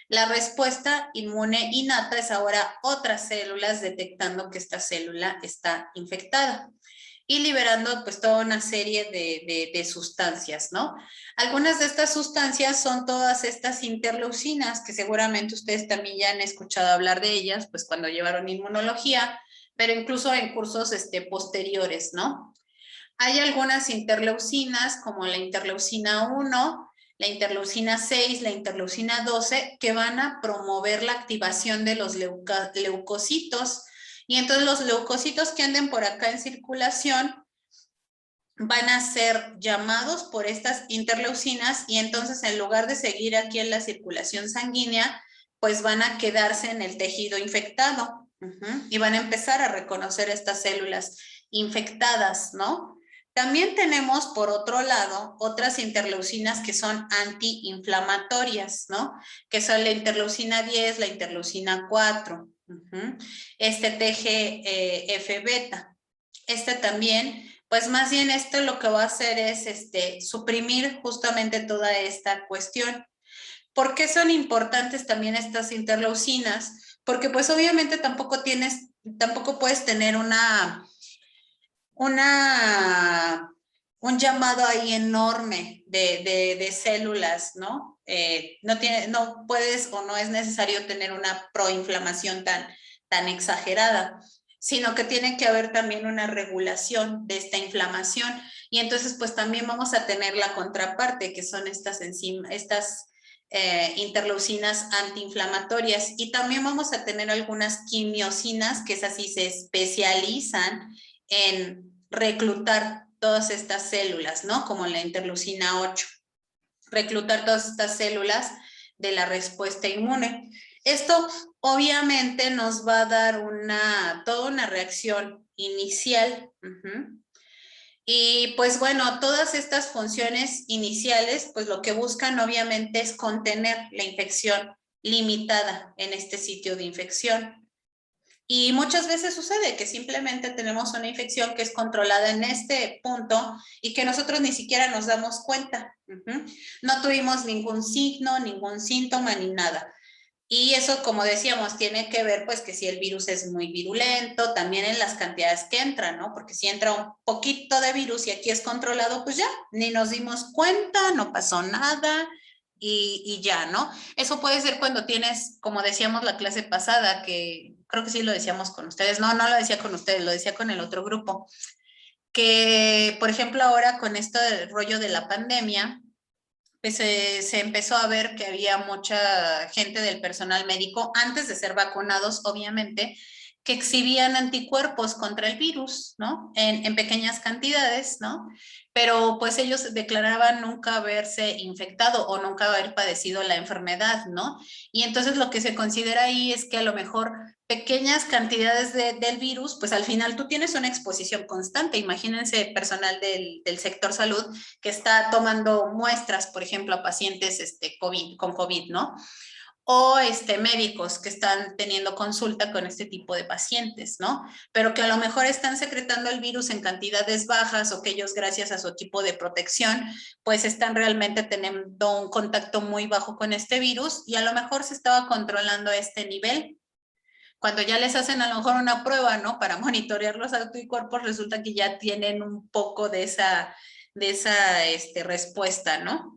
La respuesta inmune innata es ahora otras células detectando que esta célula está infectada y liberando pues toda una serie de sustancias, ¿no? Algunas de estas sustancias son todas estas interleucinas, que seguramente ustedes también ya han escuchado hablar de ellas, pues cuando llevaron inmunología, pero incluso en cursos posteriores, ¿no? Hay algunas interleucinas, como la interleucina 1, la interleucina 6, la interleucina 12, que van a promover la activación de los leucocitos. Y entonces los leucocitos que anden por acá en circulación van a ser llamados por estas interleucinas y entonces en lugar de seguir aquí en la circulación sanguínea, pues van a quedarse en el tejido infectado y van a empezar a reconocer estas células infectadas, ¿no? También tenemos, por otro lado, otras interleucinas que son antiinflamatorias, ¿no? Que son la interleucina 10, la interleucina 4, TGF-beta. También, pues más bien esto lo que va a hacer es suprimir justamente toda esta cuestión. ¿Por qué son importantes también estas interleucinas? Porque pues obviamente tampoco puedes tener un llamado ahí enorme de células, ¿no? No puedes o no es necesario tener una proinflamación tan exagerada, sino que tiene que haber también una regulación de esta inflamación. Y entonces, pues también vamos a tener la contraparte, que son estas interleucinas antiinflamatorias. Y también vamos a tener algunas quimiosinas, que esas sí se especializan en reclutar todas estas células, ¿no? Como la interleucina 8. Reclutar todas estas células de la respuesta inmune. Esto obviamente nos va a dar toda una reacción inicial. Y pues bueno, todas estas funciones iniciales, pues lo que buscan obviamente es contener la infección limitada en este sitio de infección. Y muchas veces sucede que simplemente tenemos una infección que es controlada en este punto y que nosotros ni siquiera nos damos cuenta. No tuvimos ningún signo, ningún síntoma ni nada. Y eso, como decíamos, tiene que ver pues que si el virus es muy virulento, también en las cantidades que entran, ¿no? Porque si entra un poquito de virus y aquí es controlado, pues ya, ni nos dimos cuenta, no pasó nada y ya, ¿no? Eso puede ser cuando tienes, como decíamos la clase pasada, que creo que sí lo decíamos con ustedes, no lo decía con ustedes, lo decía con el otro grupo, que por ejemplo ahora con esto del rollo de la pandemia, pues se empezó a ver que había mucha gente del personal médico, antes de ser vacunados, obviamente, que exhibían anticuerpos contra el virus, ¿no? En pequeñas cantidades, ¿no? Pero pues ellos declaraban nunca haberse infectado o nunca haber padecido la enfermedad, ¿no? Y entonces lo que se considera ahí es que a lo mejor pequeñas cantidades del virus, pues al final tú tienes una exposición constante. Imagínense personal del sector salud que está tomando muestras, por ejemplo, a pacientes con COVID, ¿no? O médicos que están teniendo consulta con este tipo de pacientes, ¿no? Pero que a lo mejor están secretando el virus en cantidades bajas o que ellos, gracias a su equipo de protección, pues están realmente teniendo un contacto muy bajo con este virus y a lo mejor se estaba controlando a este nivel. Cuando ya les hacen a lo mejor una prueba, ¿no? Para monitorear los anticuerpos, resulta que ya tienen un poco de esa respuesta, ¿no?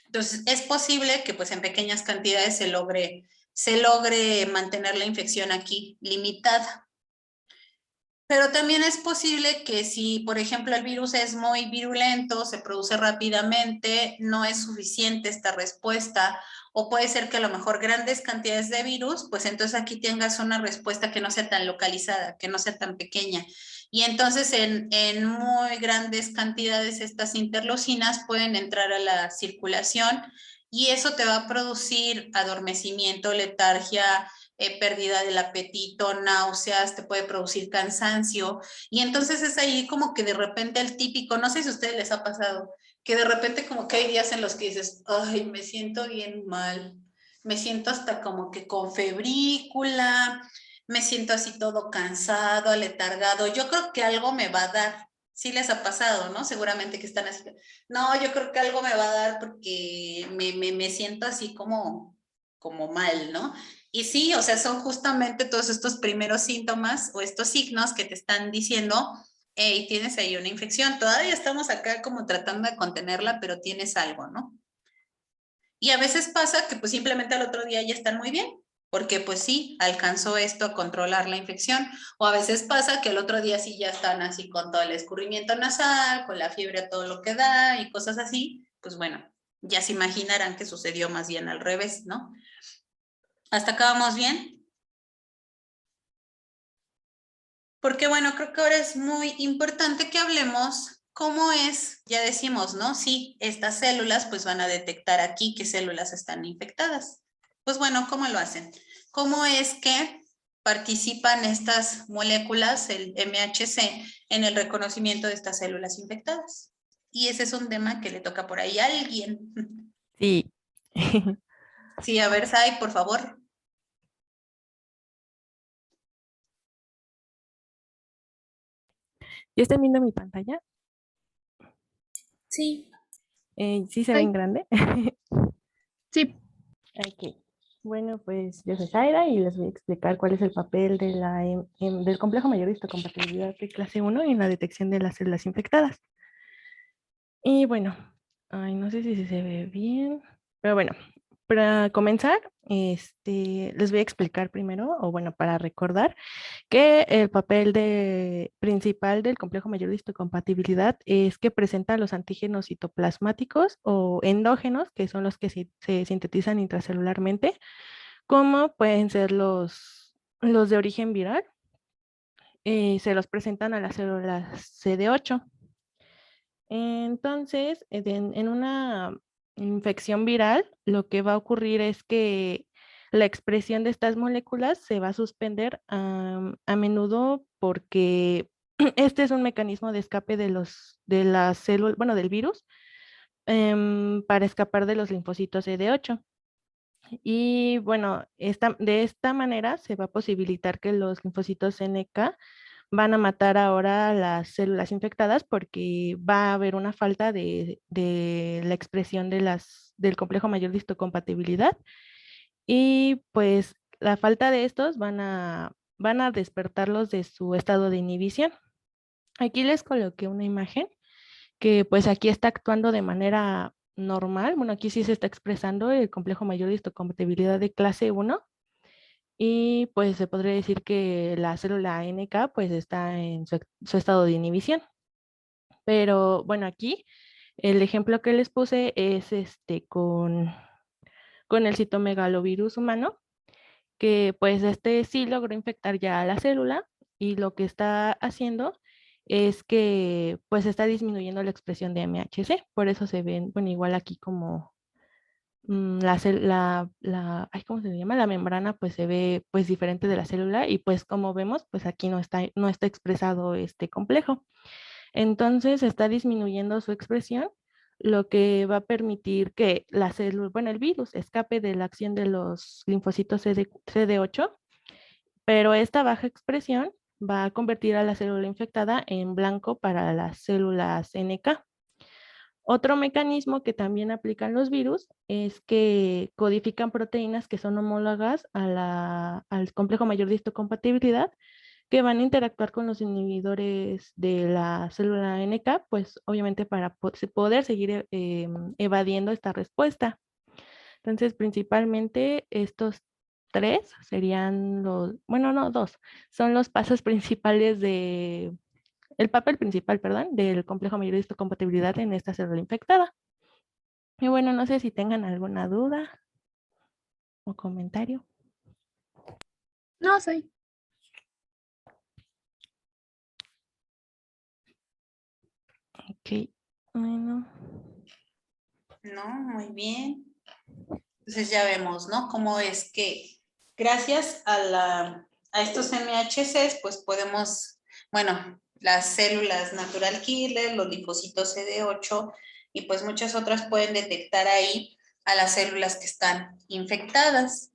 Entonces, es posible que pues en pequeñas cantidades se logre mantener la infección aquí limitada. Pero también es posible que si, por ejemplo, el virus es muy virulento, se produce rápidamente, no es suficiente esta respuesta, o puede ser que a lo mejor grandes cantidades de virus, pues entonces aquí tengas una respuesta que no sea tan localizada, que no sea tan pequeña. Y entonces en muy grandes cantidades estas interleucinas pueden entrar a la circulación y eso te va a producir adormecimiento, letargia, pérdida del apetito, náuseas, te puede producir cansancio. Y entonces es ahí como que de repente el típico, no sé si a ustedes les ha pasado, que de repente como que hay días en los que dices, ay, me siento bien mal, me siento hasta como que con febrícula, me siento así todo cansado, aletargado, yo creo que algo me va a dar. Sí les ha pasado, ¿no? Seguramente que están así. No, yo creo que algo me va a dar porque me siento así como mal, ¿no? Y sí, o sea, son justamente todos estos primeros síntomas o estos signos que te están diciendo, hey, tienes ahí una infección. Todavía estamos acá como tratando de contenerla, pero tienes algo, ¿no? Y a veces pasa que pues simplemente al otro día ya están muy bien, porque pues sí, alcanzó esto a controlar la infección. O a veces pasa que el otro día sí ya están así con todo el escurrimiento nasal, con la fiebre a todo lo que da y cosas así. Pues bueno, ya se imaginarán que sucedió más bien al revés, ¿no? ¿Hasta acá vamos bien? Porque bueno, creo que ahora es muy importante que hablemos cómo es, ya decimos, ¿no? Sí, estas células pues van a detectar aquí qué células están infectadas. Pues bueno, ¿cómo lo hacen? ¿Cómo es que participan estas moléculas, el MHC, en el reconocimiento de estas células infectadas? Y ese es un tema que le toca por ahí a alguien. Sí. Sí, a ver, Sai, por favor. ¿Ya están viendo mi pantalla? Sí. ¿Sí se ven grande? Sí. Ok. Bueno, pues yo soy Zaira y les voy a explicar cuál es el papel de del complejo mayor de histocompatibilidad de clase 1 en la detección de las células infectadas. Y bueno, ay, no sé si se ve bien, pero bueno, para comenzar, les voy a explicar primero, o bueno, para recordar, que el papel principal del complejo mayor de histocompatibilidad es que presenta los antígenos citoplasmáticos o endógenos, que son los que se sintetizan intracelularmente, como pueden ser los de origen viral, se los presentan a las células CD8. Entonces, en una infección viral, lo que va a ocurrir es que la expresión de estas moléculas se va a suspender a menudo porque este es un mecanismo de escape de las células, bueno, del virus, para escapar de los linfocitos CD8. Y bueno, de esta manera se va a posibilitar que los linfocitos NK van a matar ahora las células infectadas porque va a haber una falta de la expresión del complejo mayor de histocompatibilidad y pues la falta de estos van a despertarlos de su estado de inhibición. Aquí les coloqué una imagen que pues aquí está actuando de manera normal. Bueno, aquí sí se está expresando el complejo mayor de histocompatibilidad de clase 1 y pues se podría decir que la célula NK pues está en su estado de inhibición. Pero bueno, aquí el ejemplo que les puse es con el citomegalovirus humano, que pues sí logró infectar ya a la célula y lo que está haciendo es que pues está disminuyendo la expresión de MHC, por eso se ven, bueno, igual aquí como ay, ¿cómo se llama? La membrana pues se ve pues diferente de la célula y pues como vemos pues aquí no está expresado este complejo. Entonces está disminuyendo su expresión, lo que va a permitir que la célula, bueno, el virus escape de la acción de los linfocitos CD8, pero esta baja expresión va a convertir a la célula infectada en blanco para las células NK. Otro mecanismo que también aplican los virus es que codifican proteínas que son homólogas al complejo mayor de histocompatibilidad, que van a interactuar con los inhibidores de la célula NK, pues obviamente para poder seguir evadiendo esta respuesta. Entonces, principalmente estos 3 serían los, bueno, no, 2, son los pasos principales el papel principal, perdón, del complejo mayor de histocompatibilidad en esta célula infectada. Y bueno, no sé si tengan alguna duda o comentario. No, soy. Ok, bueno. No, muy bien. Entonces ya vemos, ¿no? Cómo es que gracias a estos MHCs, pues podemos, bueno, las células natural killer, los linfocitos CD8 y pues muchas otras pueden detectar ahí a las células que están infectadas.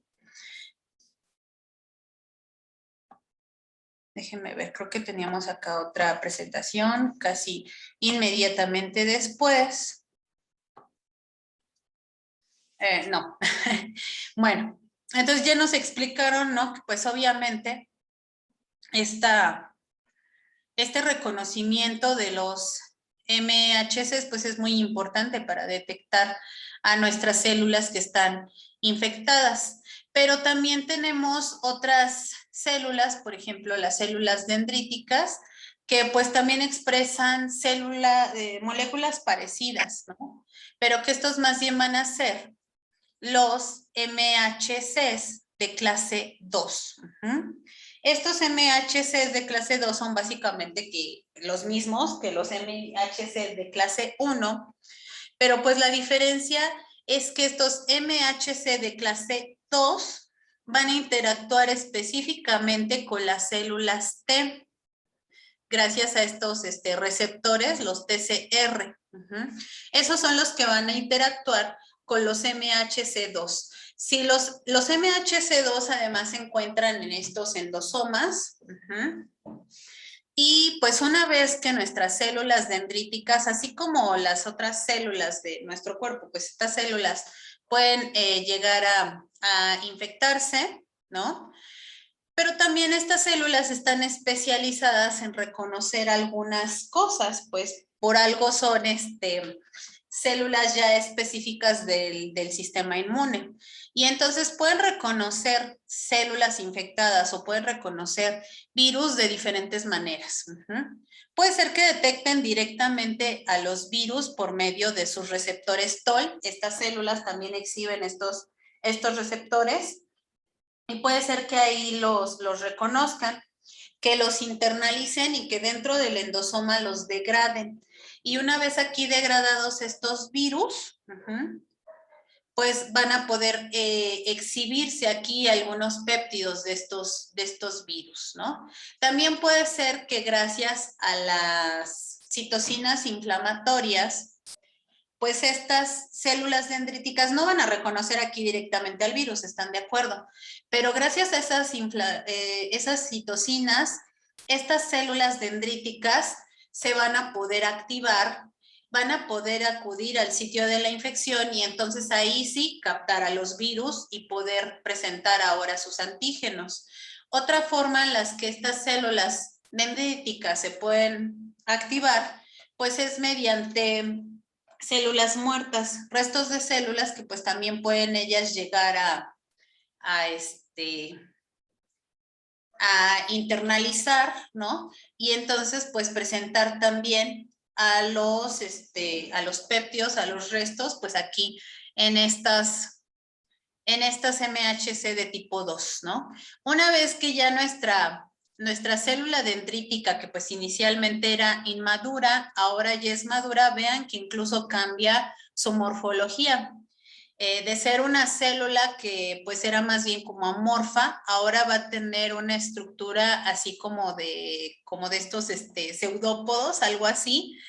Déjenme ver, creo que teníamos acá otra presentación casi inmediatamente después. No. Bueno, entonces ya nos explicaron, ¿no? Que pues obviamente este reconocimiento de los MHCs pues es muy importante para detectar a nuestras células que están infectadas. Pero también tenemos otras células, por ejemplo, las células dendríticas, que pues también expresan moléculas parecidas, ¿no? Pero que estos más bien van a ser los MHCs de clase 2. Estos MHCs de clase 2 son básicamente los mismos que los MHCs de clase 1, pero pues la diferencia es que estos MHC de clase 2 van a interactuar específicamente con las células T, gracias a estos receptores, los TCR. Esos son los que van a interactuar con los MHC2. Si los MHC2 además se encuentran en estos endosomas, y pues una vez que nuestras células dendríticas, así como las otras células de nuestro cuerpo, pues estas células pueden llegar a infectarse, ¿no? Pero también estas células están especializadas en reconocer algunas cosas, pues por algo son células ya específicas del sistema inmune. Y entonces pueden reconocer células infectadas o pueden reconocer virus de diferentes maneras. Puede ser que detecten directamente a los virus por medio de sus receptores TOL. Estas células también exhiben estos receptores. Y puede ser que ahí los reconozcan, que los internalicen y que dentro del endosoma los degraden. Y una vez aquí degradados estos virus, pues van a poder exhibirse aquí algunos péptidos de estos virus, ¿no? También puede ser que gracias a las citocinas inflamatorias, pues estas células dendríticas no van a reconocer aquí directamente al virus, están de acuerdo, pero gracias a esas citocinas, estas células dendríticas se van a poder activar, van a poder acudir al sitio de la infección y entonces ahí sí captar a los virus y poder presentar ahora sus antígenos. Otra forma en la que estas células dendríticas se pueden activar, pues es mediante células muertas, restos de células que pues también pueden ellas llegar a internalizar, ¿no? Y entonces pues presentar también a los péptidos, a los restos, pues aquí en estas MHC de tipo 2, ¿no? Una vez que ya nuestra célula dendrítica, que pues inicialmente era inmadura, ahora ya es madura, vean que incluso cambia su morfología. De ser una célula que pues era más bien como amorfa, ahora va a tener una estructura así como de estos pseudópodos, algo así,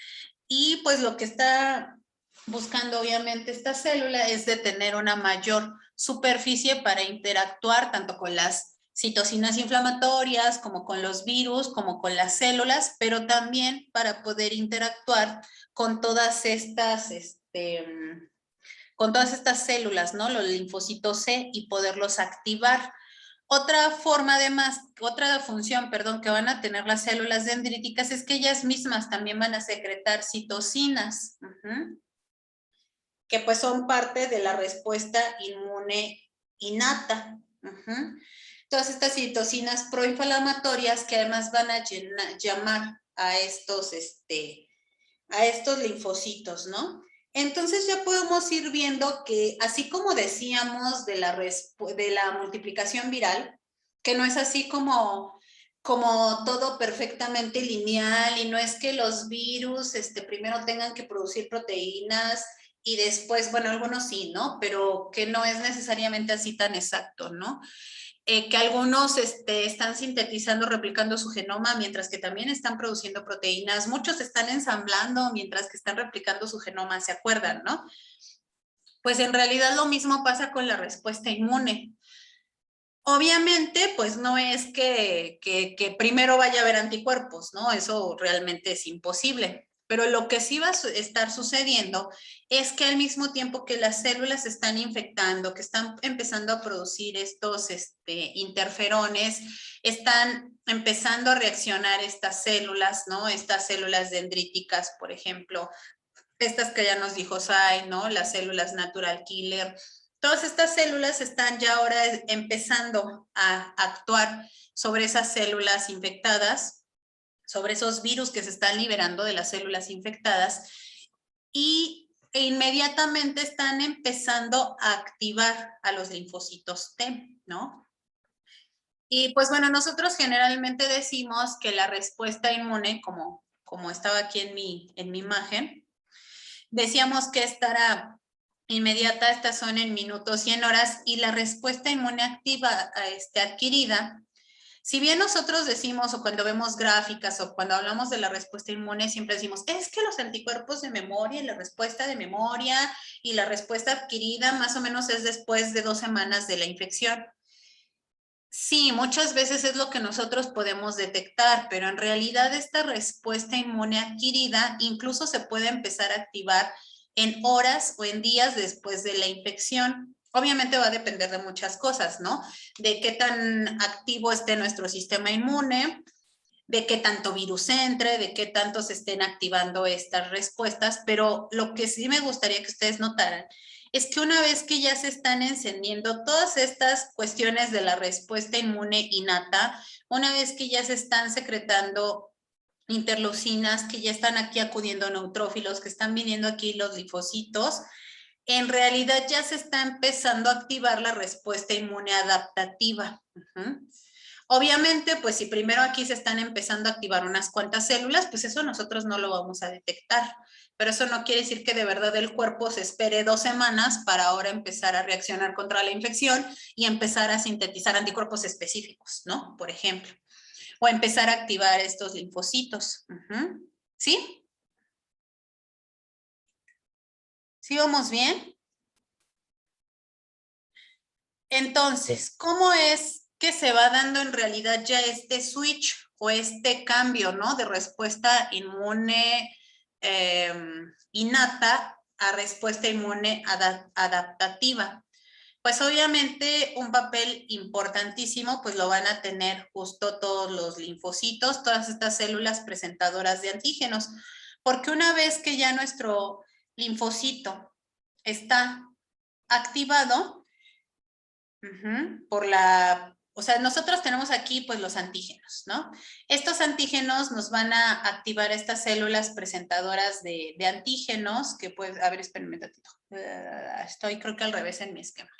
y pues lo que está buscando obviamente esta célula es de tener una mayor superficie para interactuar tanto con las citocinas inflamatorias, como con los virus, como con las células, pero también para poder interactuar con todas estas, células, ¿no? Los linfocitos C y poderlos activar. Otra función, que van a tener las células dendríticas es que ellas mismas también van a secretar citocinas, que pues son parte de la respuesta inmune innata. Todas estas citocinas proinflamatorias que además van a llamar a estos linfocitos, ¿no? Entonces ya podemos ir viendo que, así como decíamos de la multiplicación viral, que no es así como todo perfectamente lineal, y no es que los virus primero tengan que producir proteínas y después, bueno, algunos sí, ¿no? Pero que no es necesariamente así tan exacto, ¿no? Que algunos están sintetizando, replicando su genoma, mientras que también están produciendo proteínas. Muchos están ensamblando mientras que están replicando su genoma, ¿se acuerdan, no? Pues en realidad lo mismo pasa con la respuesta inmune. Obviamente, pues no es que primero vaya a haber anticuerpos, ¿no? Eso realmente es imposible. Pero lo que sí va a estar sucediendo es que al mismo tiempo que las células se están infectando, que están empezando a producir estos interferones, están empezando a reaccionar estas células, ¿no? Estas células dendríticas, por ejemplo, estas que ya nos dijo Sai, ¿no? Las células natural killer. Todas estas células están ya ahora empezando a actuar sobre esas células infectadas, sobre esos virus que se están liberando de las células infectadas, e inmediatamente están empezando a activar a los linfocitos T, ¿no? Y pues bueno, nosotros generalmente decimos que la respuesta inmune, como estaba aquí en mi imagen, decíamos que estará inmediata, estas son en minutos y en horas, y la respuesta inmune activa, adquirida, si bien nosotros decimos, o cuando vemos gráficas, o cuando hablamos de la respuesta inmune, siempre decimos, es que los anticuerpos de memoria, y la respuesta de memoria, y la respuesta adquirida, más o menos es después de 2 semanas de la infección. Sí, muchas veces es lo que nosotros podemos detectar, pero en realidad esta respuesta inmune adquirida incluso se puede empezar a activar en horas o en días después de la infección. Obviamente va a depender de muchas cosas, ¿no? De qué tan activo esté nuestro sistema inmune, de qué tanto virus entre, de qué tanto se estén activando estas respuestas, pero lo que sí me gustaría que ustedes notaran es que una vez que ya se están encendiendo todas estas cuestiones de la respuesta inmune innata, una vez que ya se están secretando interleucinas, que ya están aquí acudiendo neutrófilos, que están viniendo aquí los linfocitos, en realidad ya se está empezando a activar la respuesta inmune adaptativa. Obviamente, pues si primero aquí se están empezando a activar unas cuantas células, pues eso nosotros no lo vamos a detectar. Pero eso no quiere decir que de verdad el cuerpo se espere 2 semanas para ahora empezar a reaccionar contra la infección y empezar a sintetizar anticuerpos específicos, ¿no? Por ejemplo. O empezar a activar estos linfocitos. ¿Sí? ¿Sí vamos bien? Entonces, ¿cómo es que se va dando en realidad ya este switch o este cambio, ¿no? De respuesta inmune innata a respuesta inmune adaptativa. Pues obviamente un papel importantísimo pues lo van a tener justo todos los linfocitos, todas estas células presentadoras de antígenos, porque una vez que ya nuestro linfocito está activado, o sea, nosotros tenemos aquí pues los antígenos, ¿no? Estos antígenos nos van a activar estas células presentadoras de antígenos, que pues, a ver, espérenme un ratito. Estoy creo que al revés en mi esquema.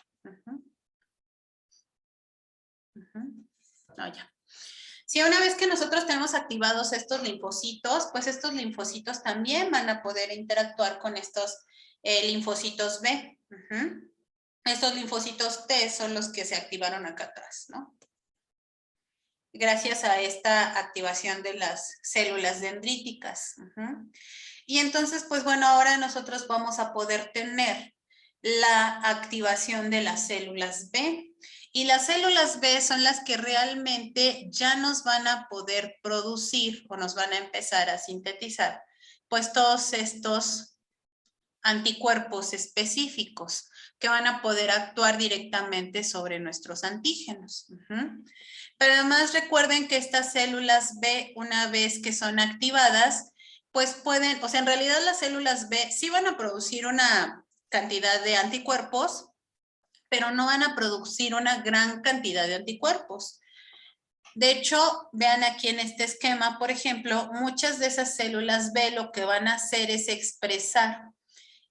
No, ya. Si una vez que nosotros tenemos activados estos linfocitos, pues estos linfocitos también van a poder interactuar con estos linfocitos B. Estos linfocitos T son los que se activaron acá atrás, ¿no? Gracias a esta activación de las células dendríticas. Y entonces, pues bueno, ahora nosotros vamos a poder tener la activación de las células B. Y las células B son las que realmente ya nos van a poder producir o nos van a empezar a sintetizar, pues todos estos anticuerpos específicos que van a poder actuar directamente sobre nuestros antígenos. Pero además recuerden que estas células B, una vez que son activadas, pues pueden, o sea, en realidad las células B sí van a producir una cantidad de anticuerpos, pero no van a producir una gran cantidad de anticuerpos. De hecho, vean aquí en este esquema, por ejemplo, muchas de esas células B lo que van a hacer es expresar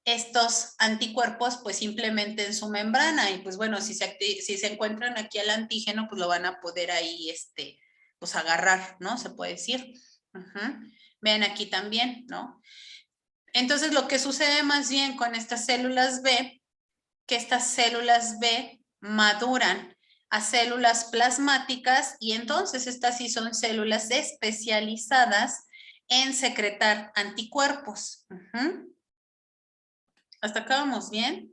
estos anticuerpos pues simplemente en su membrana y pues bueno, si se encuentran aquí al antígeno pues lo van a poder ahí pues agarrar, ¿no? Se puede decir. Vean aquí también, ¿no? Entonces lo que sucede más bien con estas células B, que estas células B maduran a células plasmáticas y entonces estas sí son células especializadas en secretar anticuerpos. ¿Hasta acá vamos bien?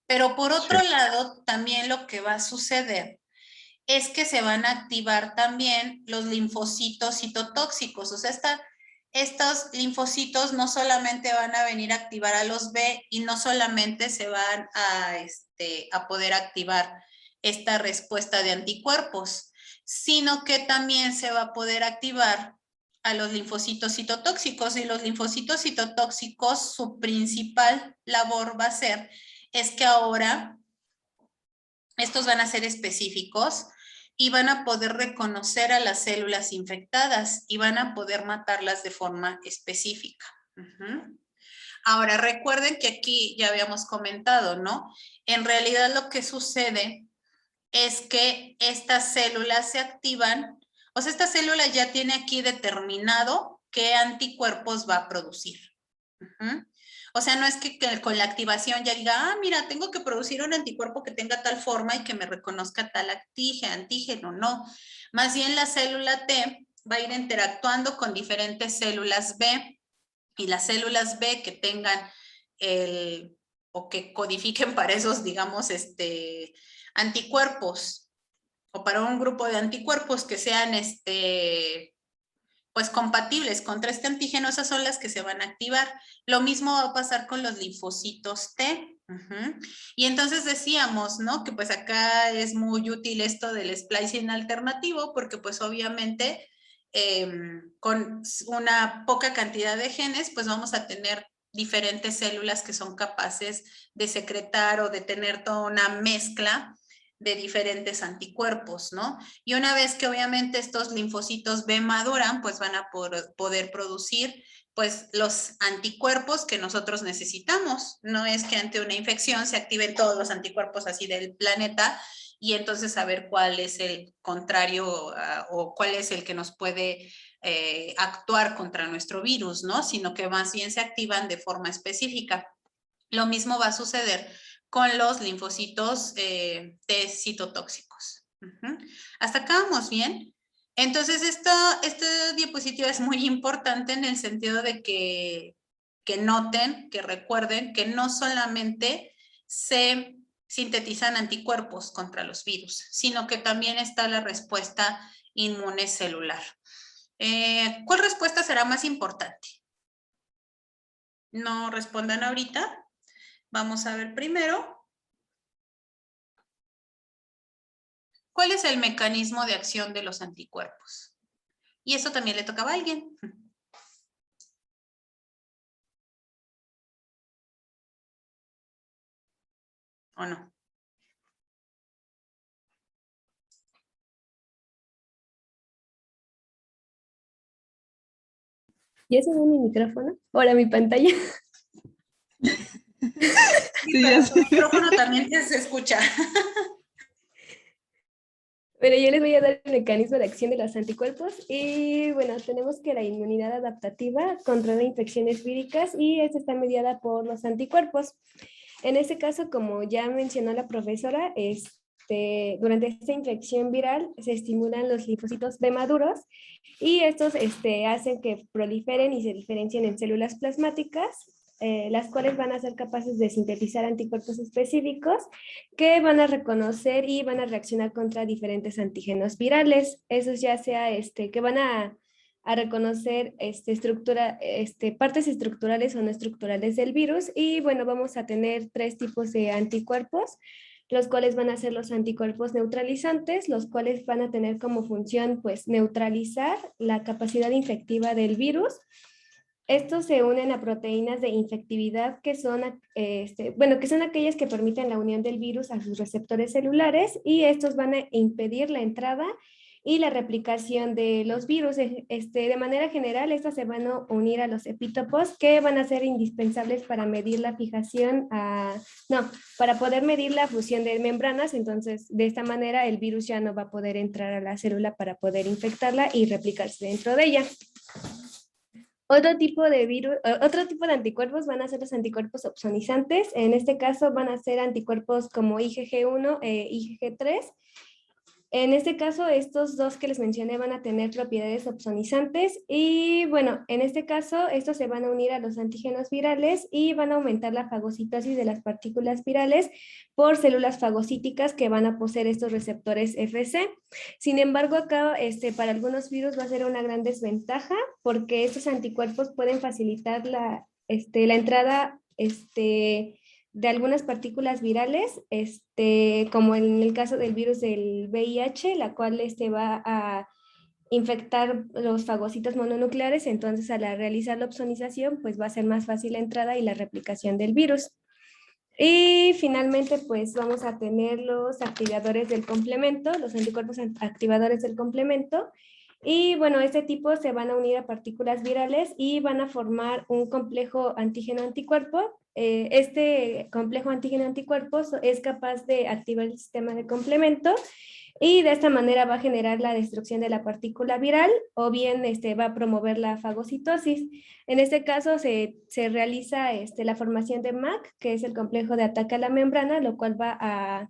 Pero por otro lado, también lo que va a suceder es que se van a activar también los linfocitos citotóxicos. O sea, estos linfocitos no solamente van a venir a activar a los B y no solamente se van a poder activar esta respuesta de anticuerpos, sino que también se va a poder activar a los linfocitos citotóxicos, y los linfocitos citotóxicos, su principal labor va a ser, es que ahora estos van a ser específicos y van a poder reconocer a las células infectadas y van a poder matarlas de forma específica. Ahora, recuerden que aquí ya habíamos comentado, ¿no? En realidad lo que sucede es que estas células se activan. O sea, esta célula ya tiene aquí determinado qué anticuerpos va a producir. O sea, no es que con la activación ya diga, mira, tengo que producir un anticuerpo que tenga tal forma y que me reconozca tal antígeno, no. Más bien la célula T va a ir interactuando con diferentes células B y las células B que tengan o que codifiquen para esos, digamos, anticuerpos o para un grupo de anticuerpos que sean pues compatibles contra este antígeno, esas son las que se van a activar. Lo mismo va a pasar con los linfocitos T. Y entonces decíamos, ¿no? Que pues acá es muy útil esto del splicing alternativo porque pues obviamente con una poca cantidad de genes pues vamos a tener diferentes células que son capaces de secretar o de tener toda una mezcla de diferentes anticuerpos, ¿no? Y una vez que obviamente estos linfocitos B maduran, pues van a poder producir pues los anticuerpos que nosotros necesitamos. No es que ante una infección se activen todos los anticuerpos así del planeta y entonces saber cuál es el contrario o cuál es el que nos puede actuar contra nuestro virus, ¿no? Sino que más bien se activan de forma específica. Lo mismo va a suceder con los linfocitos T citotóxicos. ¿Hasta acá vamos bien? Entonces, esta diapositiva es muy importante en el sentido de que noten, que recuerden que no solamente se sintetizan anticuerpos contra los virus, sino que también está la respuesta inmune celular. ¿Cuál respuesta será más importante? No respondan ahorita. Vamos a ver primero. ¿Cuál es el mecanismo de acción de los anticuerpos? Y eso también le tocaba a alguien. ¿O no? ¿Ya se ve mi micrófono? Ahora mi pantalla. Sí, pero tu micrófono también se escucha. Bueno, yo les voy a dar el mecanismo de acción de los anticuerpos y bueno, tenemos que la inmunidad adaptativa controla infecciones víricas y esta está mediada por los anticuerpos. En este caso, como ya mencionó la profesora, durante esta infección viral se estimulan los linfocitos B maduros y estos hacen que proliferen y se diferencien en células plasmáticas, las cuales van a ser capaces de sintetizar anticuerpos específicos que van a reconocer y van a reaccionar contra diferentes antígenos virales. Esos ya sea que van a reconocer partes estructurales o no estructurales del virus y bueno, vamos a tener 3 tipos de anticuerpos, los cuales van a ser los anticuerpos neutralizantes, los cuales van a tener como función pues neutralizar la capacidad infectiva del virus. Estos se unen a proteínas de infectividad que son, bueno, que son aquellas que permiten la unión del virus a sus receptores celulares y estos van a impedir la entrada y la replicación de los virus. De manera general, estas se van a unir a los epítopos que van a ser indispensables para medir la fijación, para poder medir la fusión de membranas. Entonces, de esta manera, el virus ya no va a poder entrar a la célula para poder infectarla y replicarse dentro de ella. Otro tipo de anticuerpos van a ser los anticuerpos opsonizantes. En este caso van a ser anticuerpos como IgG1 e IgG3. En este caso, estos dos que les mencioné van a tener propiedades opsonizantes y bueno, en este caso, estos se van a unir a los antígenos virales y van a aumentar la fagocitosis de las partículas virales por células fagocíticas que van a poseer estos receptores Fc. Sin embargo, acá para algunos virus va a ser una gran desventaja porque estos anticuerpos pueden facilitar la entrada de algunas partículas virales, como en el caso del virus del VIH, la cual va a infectar los fagocitos mononucleares, entonces al realizar la opsonización, pues va a ser más fácil la entrada y la replicación del virus. Y finalmente, pues vamos a tener los activadores del complemento, los anticuerpos activadores del complemento. Y bueno, este tipo se van a unir a partículas virales y van a formar un complejo antígeno-anticuerpo. Este complejo antígeno-anticuerpo es capaz de activar el sistema de complemento y de esta manera va a generar la destrucción de la partícula viral o bien va a promover la fagocitosis. En este caso se realiza la formación de MAC, que es el complejo de ataque a la membrana, lo cual va a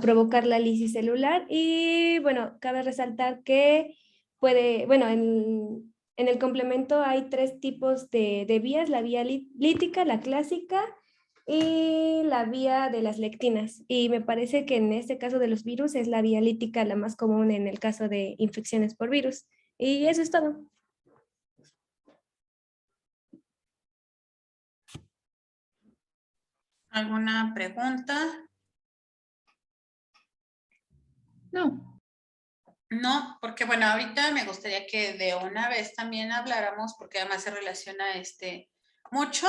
provocar la lisis celular. Y bueno, cabe resaltar que en el complemento hay 3 tipos de vías: la vía lítica, la clásica y la vía de las lectinas. Y me parece que en este caso de los virus es la vía lítica la más común en el caso de infecciones por virus. Y eso es todo. ¿Alguna pregunta? No. No, porque bueno, ahorita me gustaría que de una vez también habláramos, porque además se relaciona mucho,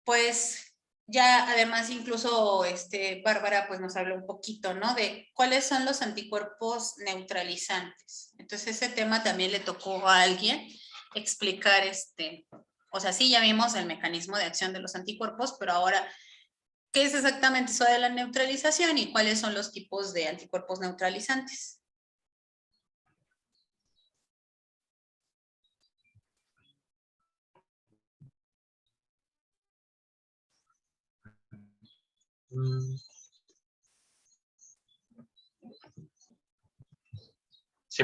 pues ya además incluso Bárbara pues nos habló un poquito, ¿no? De cuáles son los anticuerpos neutralizantes. Entonces ese tema también le tocó a alguien explicar o sea, sí, ya vimos el mecanismo de acción de los anticuerpos, pero ahora, ¿qué es exactamente eso de la neutralización y cuáles son los tipos de anticuerpos neutralizantes? Sí.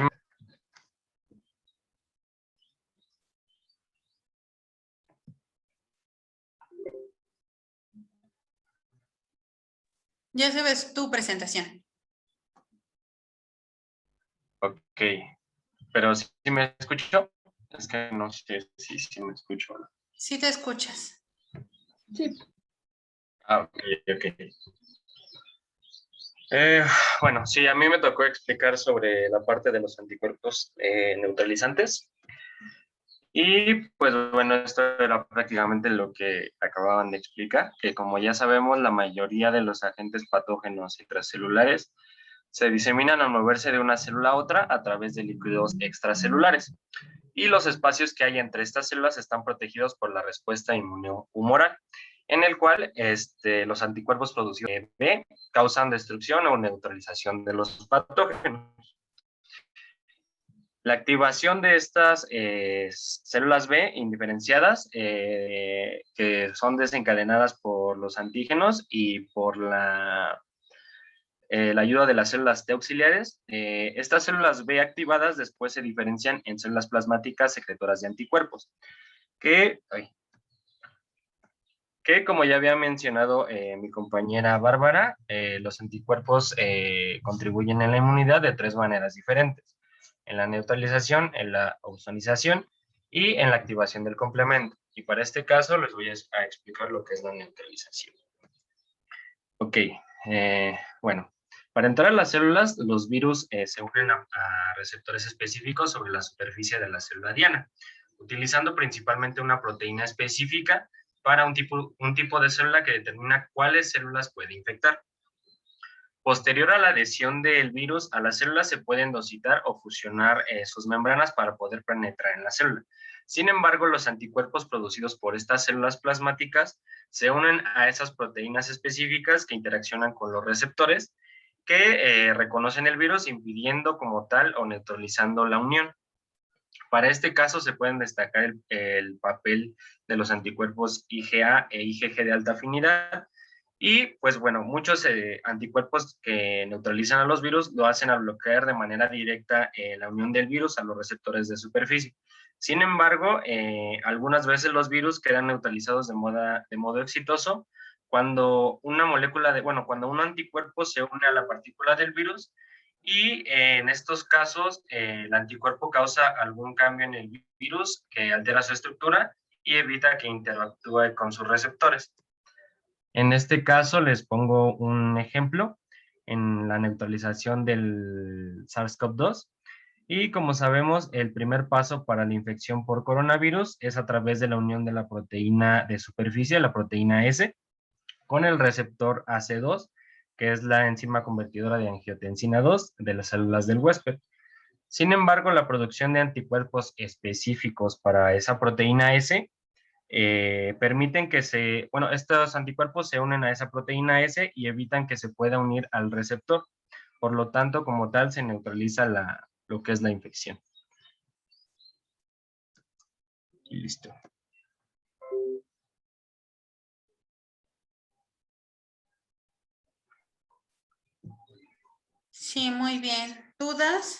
Ya se ves tu presentación. Ok, pero si me escucho, es que no sé si me escucho. Sí te escuchas. Sí. Ok. Bueno, sí, a mí me tocó explicar sobre la parte de los anticuerpos neutralizantes. Y pues bueno, esto era prácticamente lo que acababan de explicar, que como ya sabemos, la mayoría de los agentes patógenos intracelulares se diseminan al moverse de una célula a otra a través de líquidos extracelulares. Y los espacios que hay entre estas células están protegidos por la respuesta inmunohumoral, en el cual los anticuerpos producidos B causan destrucción o neutralización de los patógenos. La activación de estas células B indiferenciadas, que son desencadenadas por los antígenos y por la ayuda de las células T auxiliares, estas células B activadas después se diferencian en células plasmáticas secretoras de anticuerpos, que como ya había mencionado mi compañera Bárbara, los anticuerpos contribuyen en la inmunidad de 3 maneras diferentes: en la neutralización, en la ozonización y en la activación del complemento. Y para este caso les voy a explicar lo que es la neutralización. Ok, bueno, para entrar a las células, los virus se unen a receptores específicos sobre la superficie de la célula diana, utilizando principalmente una proteína específica para un tipo de célula que determina cuáles células puede infectar. Posterior a la adhesión del virus a la célula, se pueden endocitar o fusionar sus membranas para poder penetrar en la célula. Sin embargo, los anticuerpos producidos por estas células plasmáticas se unen a esas proteínas específicas que interaccionan con los receptores que reconocen el virus, impidiendo como tal o neutralizando la unión. Para este caso se pueden destacar el papel de los anticuerpos IgA e IgG de alta afinidad. Y pues bueno, muchos anticuerpos que neutralizan a los virus lo hacen al bloquear de manera directa la unión del virus a los receptores de superficie. Sin embargo, algunas veces los virus quedan neutralizados de modo exitoso cuando cuando un anticuerpo se une a la partícula del virus y en estos casos el anticuerpo causa algún cambio en el virus que altera su estructura y evita que interactúe con sus receptores. En este caso les pongo un ejemplo en la neutralización del SARS-CoV-2. Y como sabemos, el primer paso para la infección por coronavirus es a través de la unión de la proteína de superficie, la proteína S, con el receptor AC2, que es la enzima convertidora de angiotensina 2 de las células del huésped. Sin embargo, la producción de anticuerpos específicos para esa proteína S permiten que estos anticuerpos se unen a esa proteína S y evitan que se pueda unir al receptor. Por lo tanto, como tal, se neutraliza lo que es la infección. Y listo. Sí, muy bien. ¿Dudas?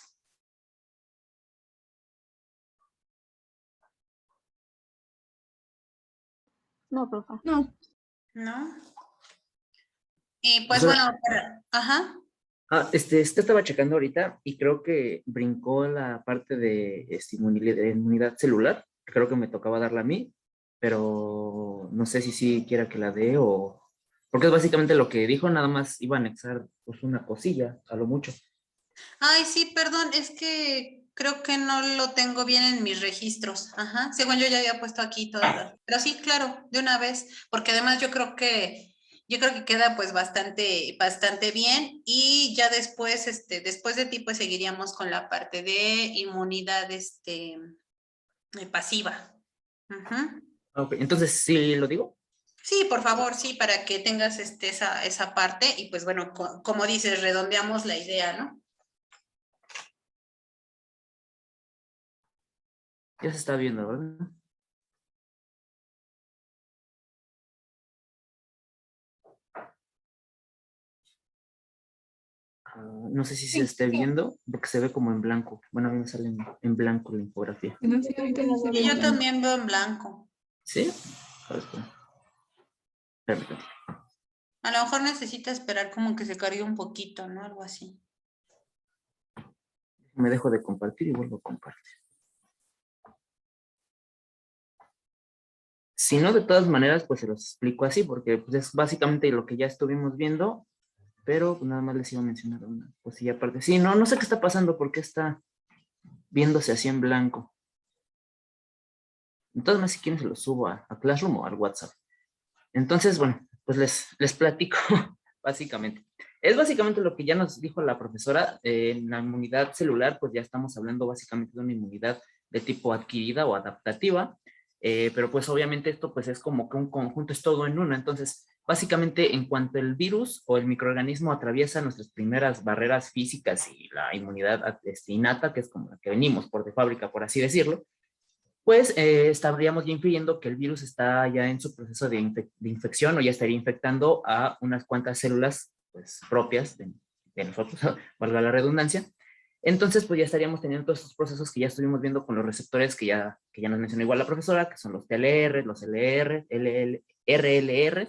No, profe. No. ¿No? Y pues Profesora, bueno, ajá. estaba checando ahorita y creo que brincó la parte de inmunidad celular. Creo que me tocaba darla a mí, pero no sé si sí quiera que la dé o... Porque es básicamente lo que dijo, nada más iba a anexar pues una cosilla, a lo mucho. Ay, sí, perdón, es que creo que no lo tengo bien en mis registros. Ajá, según yo ya había puesto aquí todas las... Pero sí, claro, de una vez, porque además yo creo que queda pues bastante bien y ya después, después de ti pues seguiríamos con la parte de inmunidad, pasiva. Ujú. Ok, entonces, ¿sí lo digo? Sí, por favor, sí, para que tengas esa parte y pues bueno, como dices, redondeamos la idea, ¿no? Ya se está viendo, ¿verdad? No sé si se esté viendo, porque se ve como en blanco. Bueno, a mí me sale en blanco la infografía. No, sí, ahorita sí se ve Y yo bien. también veo en blanco. ¿Sí? A ver, espera. Permítame. A lo mejor necesita esperar como que se cargue un poquito, ¿no? Algo así. Me dejo de compartir y vuelvo a compartir. Si no, de todas maneras, pues se los explico así, porque pues, es básicamente lo que ya estuvimos viendo, pero nada más les iba a mencionar una cosilla aparte. Sí, no sé qué está pasando, porque está viéndose así en blanco. Entonces, si quieren, se los subo a Classroom o al WhatsApp. Entonces, bueno, pues les platico básicamente. Es básicamente lo que ya nos dijo la profesora. En la inmunidad celular, pues ya estamos hablando básicamente de una inmunidad de tipo adquirida o adaptativa, pero pues obviamente esto pues es como que un conjunto, es todo en uno. Entonces, básicamente en cuanto el virus o el microorganismo atraviesa nuestras primeras barreras físicas y la inmunidad innata, que es como la que venimos por de fábrica, por así decirlo, pues estaríamos ya infiriendo que el virus está ya en su proceso de infección o ya estaría infectando a unas cuantas células pues, propias de nosotros, valga la redundancia. Entonces, pues ya estaríamos teniendo todos estos procesos que ya estuvimos viendo con los receptores que ya nos mencionó igual la profesora, que son los TLR, los LR, RLR,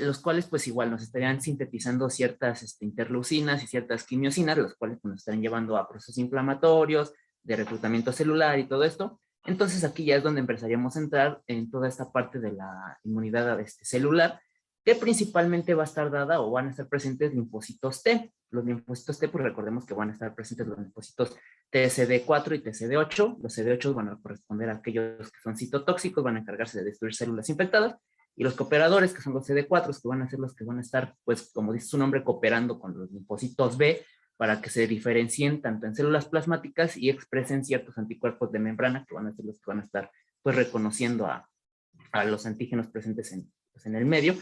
los cuales pues igual nos estarían sintetizando ciertas interleucinas y ciertas quimiosinas, las cuales pues, nos estarían llevando a procesos inflamatorios, de reclutamiento celular y todo esto. Entonces aquí ya es donde empezaríamos a entrar en toda esta parte de la inmunidad celular, que principalmente va a estar dada o van a estar presentes linfocitos T. Los linfocitos T, pues recordemos que van a estar presentes los linfocitos TCD4 y TCD8. Los CD8 van a corresponder a aquellos que son citotóxicos, van a encargarse de destruir células infectadas, y los cooperadores, que son los CD4, que van a ser los que van a estar, pues como dice su nombre, cooperando con los linfocitos B para que se diferencien tanto en células plasmáticas y expresen ciertos anticuerpos de membrana, que van a ser los que van a estar pues reconociendo a los antígenos presentes en el medio.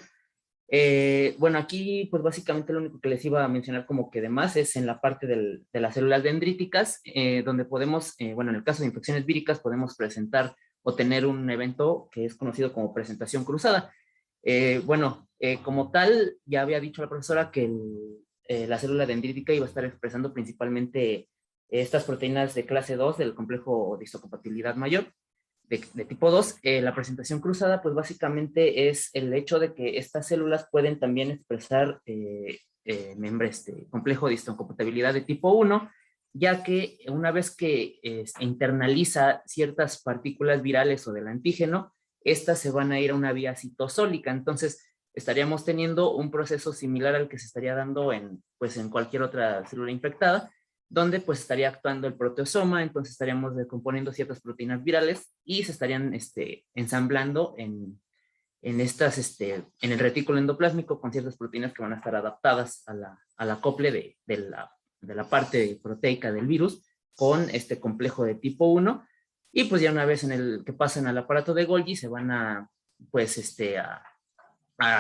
Bueno, aquí pues básicamente lo único que les iba a mencionar como que de más es en la parte de las células dendríticas, donde podemos, bueno, en el caso de infecciones víricas podemos presentar o tener un evento que es conocido como presentación cruzada. Bueno, como tal, ya había dicho la profesora que la célula dendrítica iba a estar expresando principalmente estas proteínas de clase 2 del complejo de histocompatibilidad mayor, de tipo 2. La presentación cruzada, pues básicamente es el hecho de que estas células pueden también expresar complejo de histocompatibilidad de tipo 1, ya que una vez que internaliza ciertas partículas virales o del antígeno, estas se van a ir a una vía citosólica. Entonces, estaríamos teniendo un proceso similar al que se estaría dando en cualquier otra célula infectada, donde pues estaría actuando el proteosoma. Entonces estaríamos descomponiendo ciertas proteínas virales y se estarían ensamblando en el retículo endoplásmico con ciertas proteínas que van a estar adaptadas al acople de la parte proteica del virus con este complejo de tipo 1, y pues ya una vez que pasan al aparato de Golgi se van a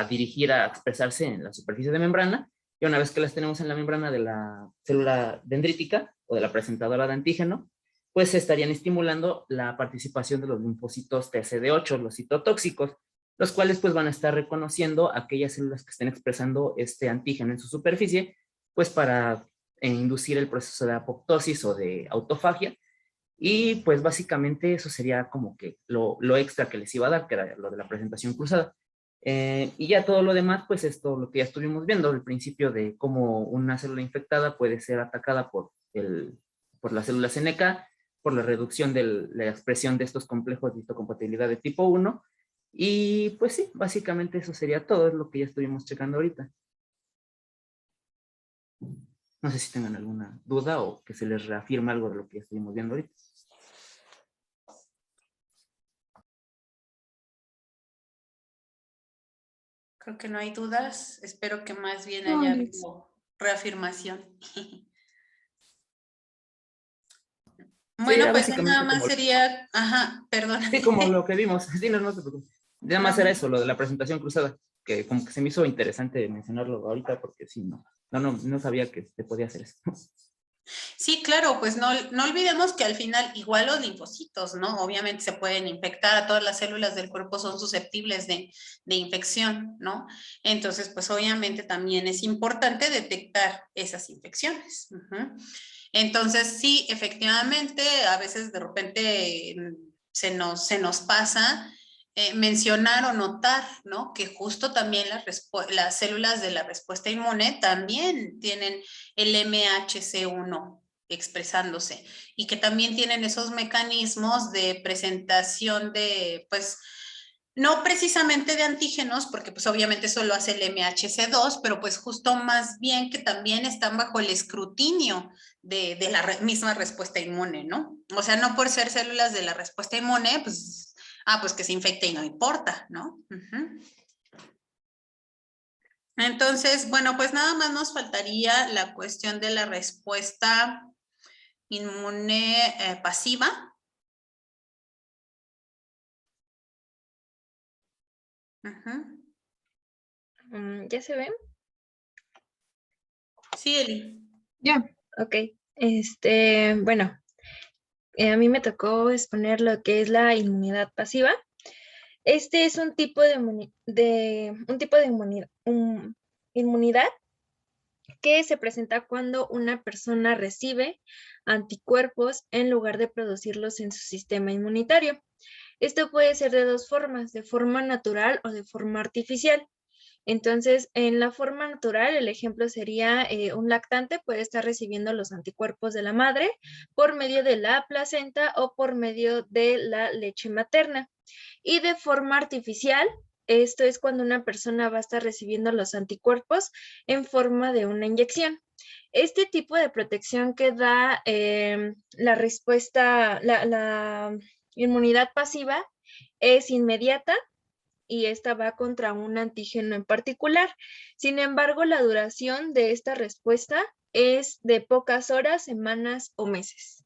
dirigir a expresarse en la superficie de membrana, y una vez que las tenemos en la membrana de la célula dendrítica o de la presentadora de antígeno, pues se estarían estimulando la participación de los linfocitos TCD8, los citotóxicos, los cuales pues van a estar reconociendo aquellas células que estén expresando este antígeno en su superficie, pues para inducir el proceso de apoptosis o de autofagia. Y pues básicamente eso sería como que lo extra que les iba a dar, que era lo de la presentación cruzada. Y ya todo lo demás, pues es todo lo que ya estuvimos viendo, el principio de cómo una célula infectada puede ser atacada por las células NK, por la reducción de la expresión de estos complejos de histocompatibilidad de tipo 1. Y pues sí, básicamente eso sería todo, es lo que ya estuvimos checando ahorita. No sé si tengan alguna duda o que se les reafirme algo de lo que ya estuvimos viendo ahorita. Creo que no hay dudas. Espero que más bien No, haya Alex. habido reafirmación. Bueno, era pues básicamente nada más como- sería, ajá, perdón. Sí, como lo que vimos. Sí, no te preocupes. Nada más era eso, lo de la presentación cruzada, que como que se me hizo interesante mencionarlo ahorita, porque sí, no sabía que se podía hacer eso. Sí, claro, pues no olvidemos que al final igual los linfocitos, ¿no? Obviamente se pueden infectar, a todas las células del cuerpo son susceptibles de infección, ¿no? Entonces, pues obviamente también es importante detectar esas infecciones. Entonces, sí, efectivamente, a veces de repente se nos pasa mencionar o notar, ¿no? Que justo también las células de la respuesta inmune también tienen el MHC1 expresándose y que también tienen esos mecanismos de presentación de, pues, no precisamente de antígenos, porque pues obviamente eso lo hace el MHC2, pero pues justo más bien que también están bajo el escrutinio de la misma respuesta inmune, ¿no? O sea, no por ser células de la respuesta inmune, pues, pues que se infecte y no importa, ¿no? Entonces, bueno, pues nada más nos faltaría la cuestión de la respuesta inmune pasiva. ¿Ya se ven? Sí, Eli. Ya. Ok. Bueno, a mí me tocó exponer lo que es la inmunidad pasiva. Este es un tipo de inmunidad que se presenta cuando una persona recibe anticuerpos en lugar de producirlos en su sistema inmunitario. Esto puede ser de dos formas, de forma natural o de forma artificial. Entonces, en la forma natural, el ejemplo sería un lactante puede estar recibiendo los anticuerpos de la madre por medio de la placenta o por medio de la leche materna. Y de forma artificial, Esto es cuando una persona va a estar recibiendo los anticuerpos en forma de una inyección. Este tipo de protección que da la respuesta, la inmunidad pasiva es inmediata y esta va contra un antígeno en particular. Sin embargo, la duración de esta respuesta es de pocas horas, semanas o meses.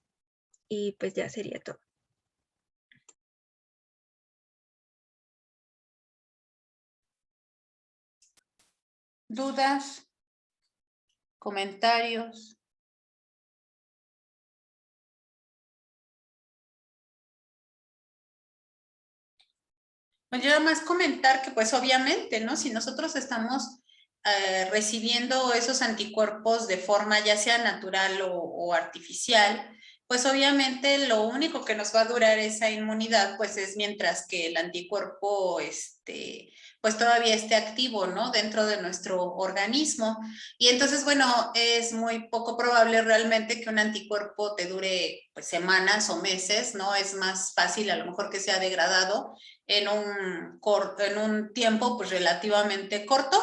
Y pues ya sería todo. ¿Dudas? ¿Comentarios? Pues yo nada más comentar que pues obviamente, ¿no? Si nosotros estamos recibiendo esos anticuerpos de forma ya sea natural o artificial, pues obviamente lo único que nos va a durar esa inmunidad pues es mientras que el anticuerpo pues todavía esté activo, ¿no? Dentro de nuestro organismo. Y entonces, bueno, es muy poco probable realmente que un anticuerpo te dure pues semanas o meses, ¿no? Es más fácil a lo mejor que sea degradado en un tiempo pues relativamente corto.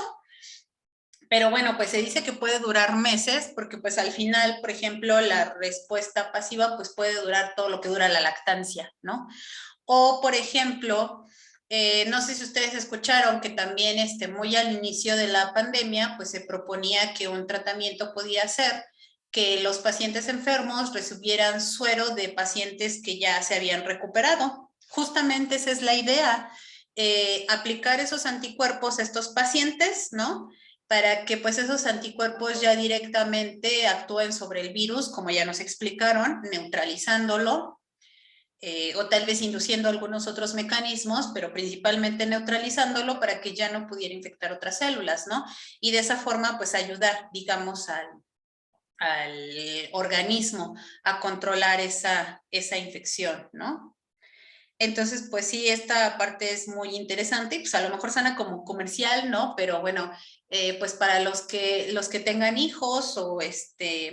Pero bueno, pues se dice que puede durar meses porque pues al final, por ejemplo, la respuesta pasiva pues puede durar todo lo que dura la lactancia, ¿no? O por ejemplo, no sé si ustedes escucharon que también muy al inicio de la pandemia pues se proponía que un tratamiento podía ser que los pacientes enfermos recibieran suero de pacientes que ya se habían recuperado. Justamente esa es la idea, aplicar esos anticuerpos a estos pacientes, ¿no? Para que pues esos anticuerpos ya directamente actúen sobre el virus, como ya nos explicaron, neutralizándolo, o tal vez induciendo algunos otros mecanismos, pero principalmente neutralizándolo para que ya no pudiera infectar otras células, ¿no? Y de esa forma pues ayudar, digamos, al organismo a controlar esa infección, ¿no? Entonces, pues sí, esta parte es muy interesante y pues a lo mejor suena como comercial, ¿no? Pero bueno, pues para los que tengan hijos o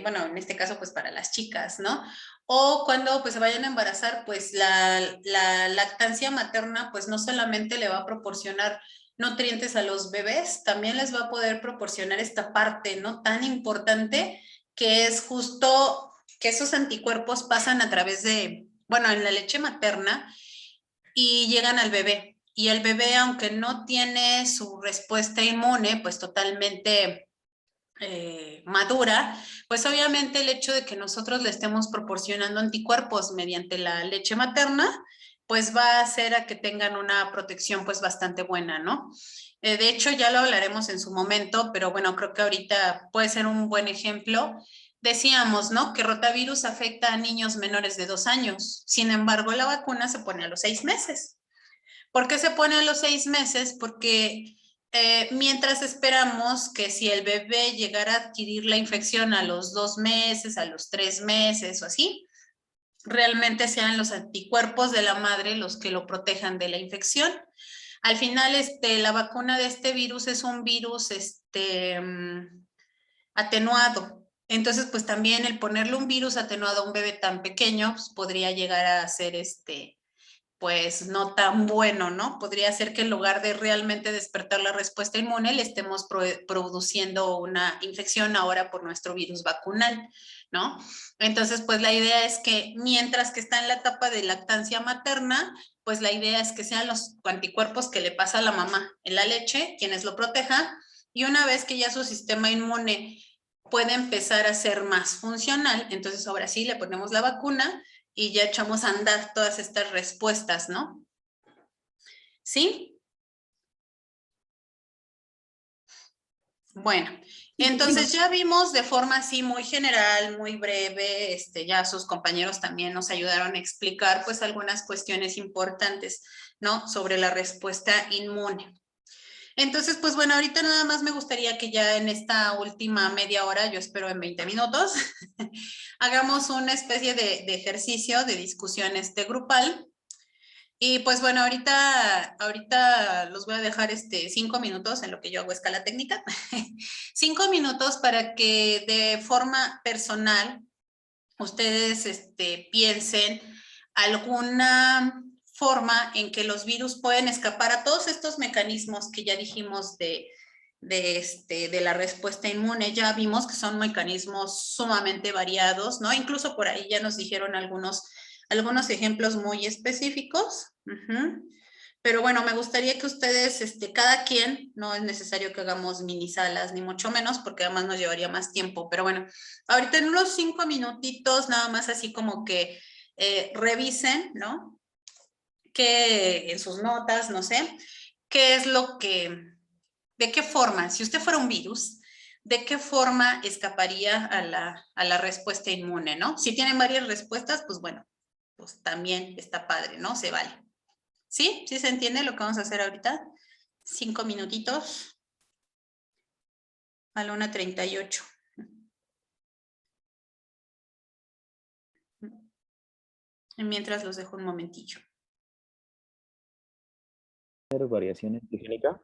bueno, en este caso pues para las chicas, ¿no? O cuando pues se vayan a embarazar, pues la lactancia materna pues no solamente le va a proporcionar nutrientes a los bebés, también les va a poder proporcionar esta parte, ¿no? Tan importante que es justo que esos anticuerpos pasan a través de, bueno, en la leche materna, y llegan al bebé. Y el bebé, aunque no tiene su respuesta inmune, pues totalmente madura, pues obviamente el hecho de que nosotros le estemos proporcionando anticuerpos mediante la leche materna, pues va a hacer a que tengan una protección pues bastante buena, ¿no? De hecho, ya lo hablaremos en su momento, pero bueno, creo que ahorita puede ser un buen ejemplo. Decíamos, ¿no? Que rotavirus afecta a niños menores de 2 años. Sin embargo, la vacuna se pone a los 6 meses. ¿Por qué se pone a los 6 meses? Porque mientras esperamos que si el bebé llegara a adquirir la infección a los 2 meses, a los 3 meses o así, realmente sean los anticuerpos de la madre los que lo protejan de la infección. Al final, la vacuna de este virus es un virus atenuado. Entonces, pues también el ponerle un virus atenuado a un bebé tan pequeño pues, podría llegar a ser pues no tan bueno, ¿no? Podría ser que en lugar de realmente despertar la respuesta inmune, le estemos produciendo una infección ahora por nuestro virus vacunal, ¿no? Entonces, pues la idea es que mientras que está en la etapa de lactancia materna, pues la idea es que sean los anticuerpos que le pasa a la mamá en la leche, quienes lo protejan, y una vez que ya su sistema inmune puede empezar a ser más funcional, entonces ahora sí le ponemos la vacuna y ya echamos a andar todas estas respuestas, ¿no? ¿Sí? Bueno, entonces ya vimos de forma así muy general, muy breve, ya sus compañeros también nos ayudaron a explicar pues algunas cuestiones importantes, ¿no? Sobre la respuesta inmune. Entonces, pues bueno, ahorita nada más me gustaría que ya en esta última media hora, yo espero en 20 minutos, hagamos una especie de ejercicio de discusión grupal. Y pues bueno, ahorita los voy a dejar 5 minutos en lo que yo hago escala técnica. 5 minutos para que de forma personal ustedes piensen alguna forma en que los virus pueden escapar a todos estos mecanismos que ya dijimos de la respuesta inmune. Ya vimos que son mecanismos sumamente variados, ¿no? Incluso por ahí ya nos dijeron algunos ejemplos muy específicos. Pero bueno, me gustaría que ustedes, cada quien, no es necesario que hagamos mini salas, ni mucho menos, porque además nos llevaría más tiempo. Pero bueno, ahorita en unos 5 minutitos, nada más así como que revisen, ¿no? Que en sus notas, no sé, qué es lo que, de qué forma, si usted fuera un virus, de qué forma escaparía a la respuesta inmune, ¿no? Si tienen varias respuestas, pues bueno, pues también está padre, ¿no? Se vale. ¿Sí? ¿Sí se entiende lo que vamos a hacer ahorita? 5 minutitos a la 1:38. Y mientras los dejo un momentillo. ¿Variación antigénica?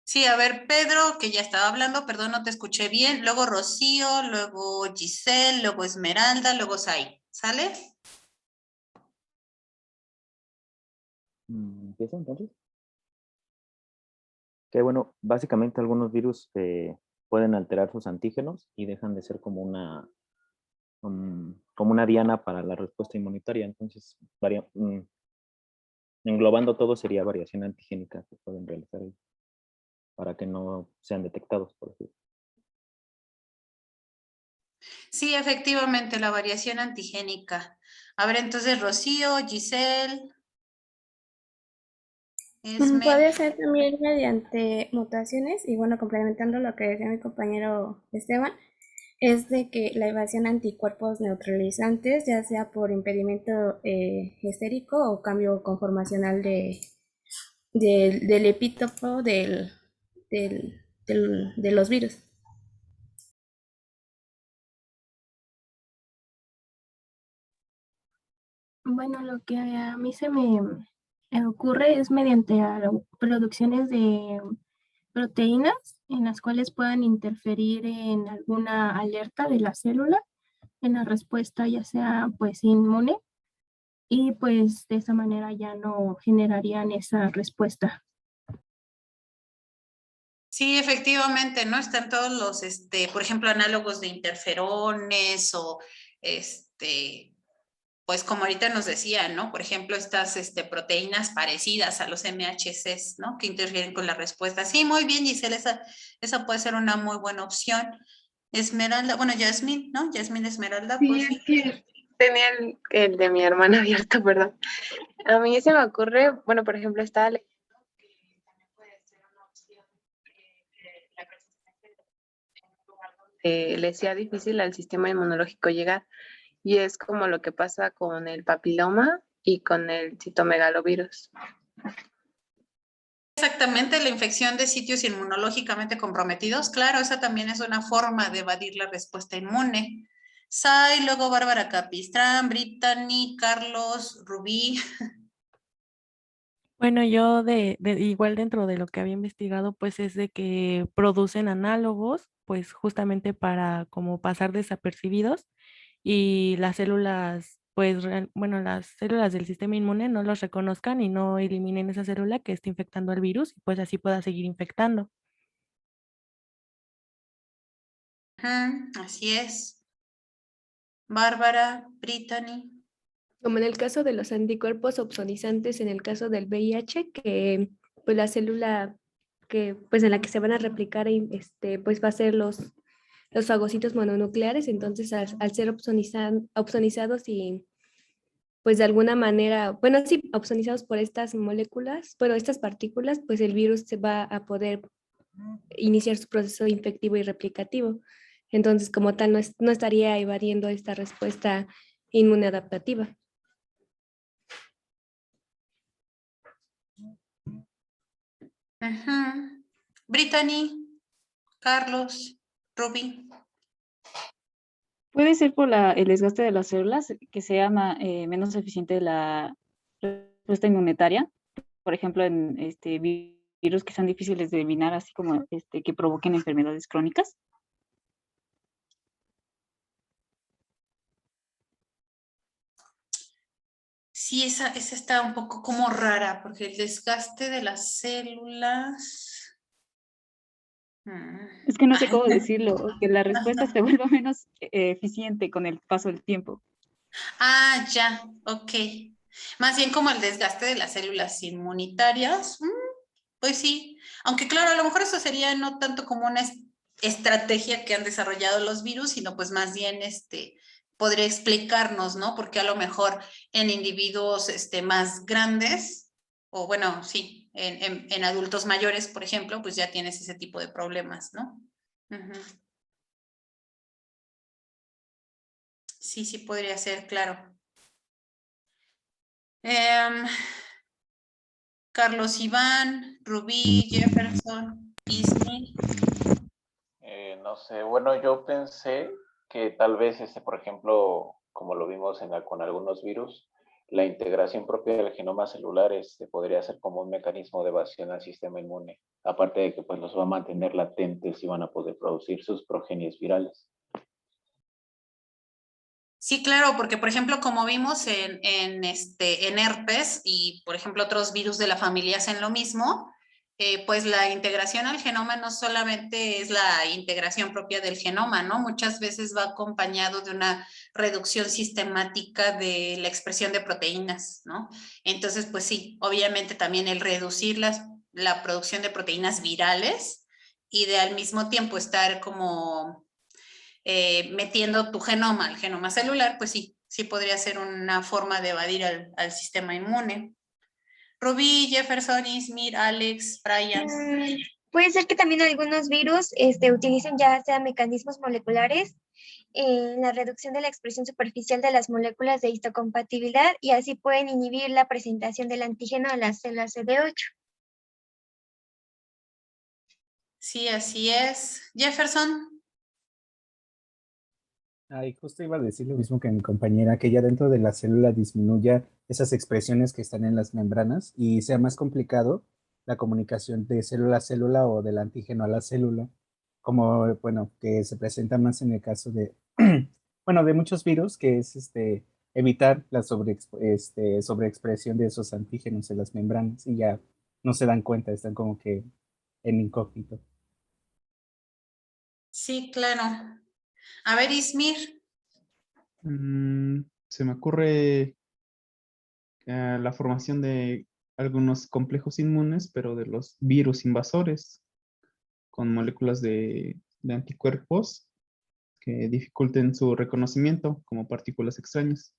Sí, a ver, Pedro, que ya estaba hablando, perdón, no te escuché bien. Luego Rocío, luego Giselle, luego Esmeralda, luego Sai. ¿Sale? ¿Empieza entonces? Que bueno, básicamente algunos virus pueden alterar sus antígenos y dejan de ser como una diana para la respuesta inmunitaria. Entonces, englobando todo sería variación antigénica que pueden realizar ahí, para que no sean detectados, por ejemplo. Sí, efectivamente, la variación antigénica. A ver, entonces, Rocío, Giselle, Esme. Puede ser también mediante mutaciones, y bueno, complementando lo que decía mi compañero Esteban, es de que la evasión anticuerpos neutralizantes, ya sea por impedimento estérico o cambio conformacional del epítopo de los virus. Bueno, lo que a mí se me ocurre es mediante producciones de proteínas en las cuales puedan interferir en alguna alerta de la célula, en la respuesta ya sea pues inmune, y pues de esa manera ya no generarían esa respuesta. Sí, efectivamente, ¿no? Están todos los, por ejemplo, análogos de interferones o, pues como ahorita nos decían, ¿no? Por ejemplo, estas proteínas parecidas a los MHCs, ¿no? Que interfieren con la respuesta. Sí, muy bien, Giselle, esa puede ser una muy buena opción. Esmeralda, bueno, Yasmín, ¿no? Yasmín Esmeralda. Sí, Pues. es que tenía el de mi hermana abierto, perdón. A mí se me ocurre, bueno, por ejemplo, estaba leyendo que también puede ser una opción la resistencia en un lugar donde le sea difícil al sistema inmunológico llegar. Y es como lo que pasa con el papiloma y con el citomegalovirus. Exactamente, la infección de sitios inmunológicamente comprometidos. Claro, esa también es una forma de evadir la respuesta inmune. Sai, luego Bárbara Capistrán, Brittany, Carlos, Rubí. Bueno, yo igual dentro de lo que había investigado, pues es de que producen análogos, pues justamente para como pasar desapercibidos y las células, pues bueno, las células del sistema inmune no los reconozcan y no eliminen esa célula que está infectando al virus y pues así pueda seguir infectando. Así es. Bárbara, Brittany. Como en el caso de los anticuerpos opsonizantes, en el caso del VIH, que pues la célula que pues en la que se van a replicar pues va a ser los fagocitos mononucleares, entonces al ser opsonizados y pues de alguna manera, bueno, sí, opsonizados por estas moléculas, bueno, estas partículas, pues el virus se va a poder iniciar su proceso infectivo y replicativo. Entonces, como tal, no estaría evadiendo esta respuesta inmune adaptativa. Brittany, Carlos, Rubí. Puede ser por el desgaste de las células, que sea menos eficiente la respuesta inmunitaria. Por ejemplo, en virus que sean difíciles de eliminar, así como que provoquen enfermedades crónicas. Sí, esa está un poco como rara, porque el desgaste de las células... Es que no sé Ay, cómo decirlo, que la respuesta se vuelva menos eficiente con el paso del tiempo. Ah, ya, ok. Más bien como el desgaste de las células inmunitarias. Pues sí, aunque claro, a lo mejor eso sería no tanto como una estrategia que han desarrollado los virus, sino pues más bien podría explicarnos, ¿no? Porque a lo mejor en individuos más grandes, o bueno, sí, en adultos mayores, por ejemplo, pues ya tienes ese tipo de problemas, ¿no? Ujú. Sí, sí podría ser, claro. Carlos Iván, Rubí, Jefferson, Ismi. No sé, bueno, yo pensé que tal vez, por ejemplo, como lo vimos con algunos virus, la integración propia del genoma celular podría ser como un mecanismo de evasión al sistema inmune, aparte de que pues los va a mantener latentes y van a poder producir sus progenies virales. Sí, claro, porque por ejemplo, como vimos en herpes y por ejemplo otros virus de la familia hacen lo mismo, pues la integración al genoma no solamente es la integración propia del genoma, ¿no? Muchas veces va acompañado de una reducción sistemática de la expresión de proteínas, ¿no? Entonces, pues sí, obviamente también el reducir la producción de proteínas virales y de al mismo tiempo estar como metiendo tu genoma al genoma celular, pues sí, sí podría ser una forma de evadir al sistema inmune. Rubí, Jefferson, Ismir, Alex, Brian. Puede ser que también algunos virus utilicen ya sea mecanismos moleculares en la reducción de la expresión superficial de las moléculas de histocompatibilidad y así pueden inhibir la presentación del antígeno a las células CD8. Sí, así es. Jefferson. Ay, justo iba a decir lo mismo que mi compañera, que ya dentro de la célula disminuya esas expresiones que están en las membranas y sea más complicado la comunicación de célula a célula o del antígeno a la célula, como, bueno, que se presenta más en el caso de, bueno, de muchos virus, que es evitar la sobreexpresión de esos antígenos en las membranas y ya no se dan cuenta, están como que en incógnito. Sí, claro. A ver, Ismir. Se me ocurre la formación de algunos complejos inmunes, pero de los virus invasores, con moléculas de anticuerpos que dificulten su reconocimiento como partículas extrañas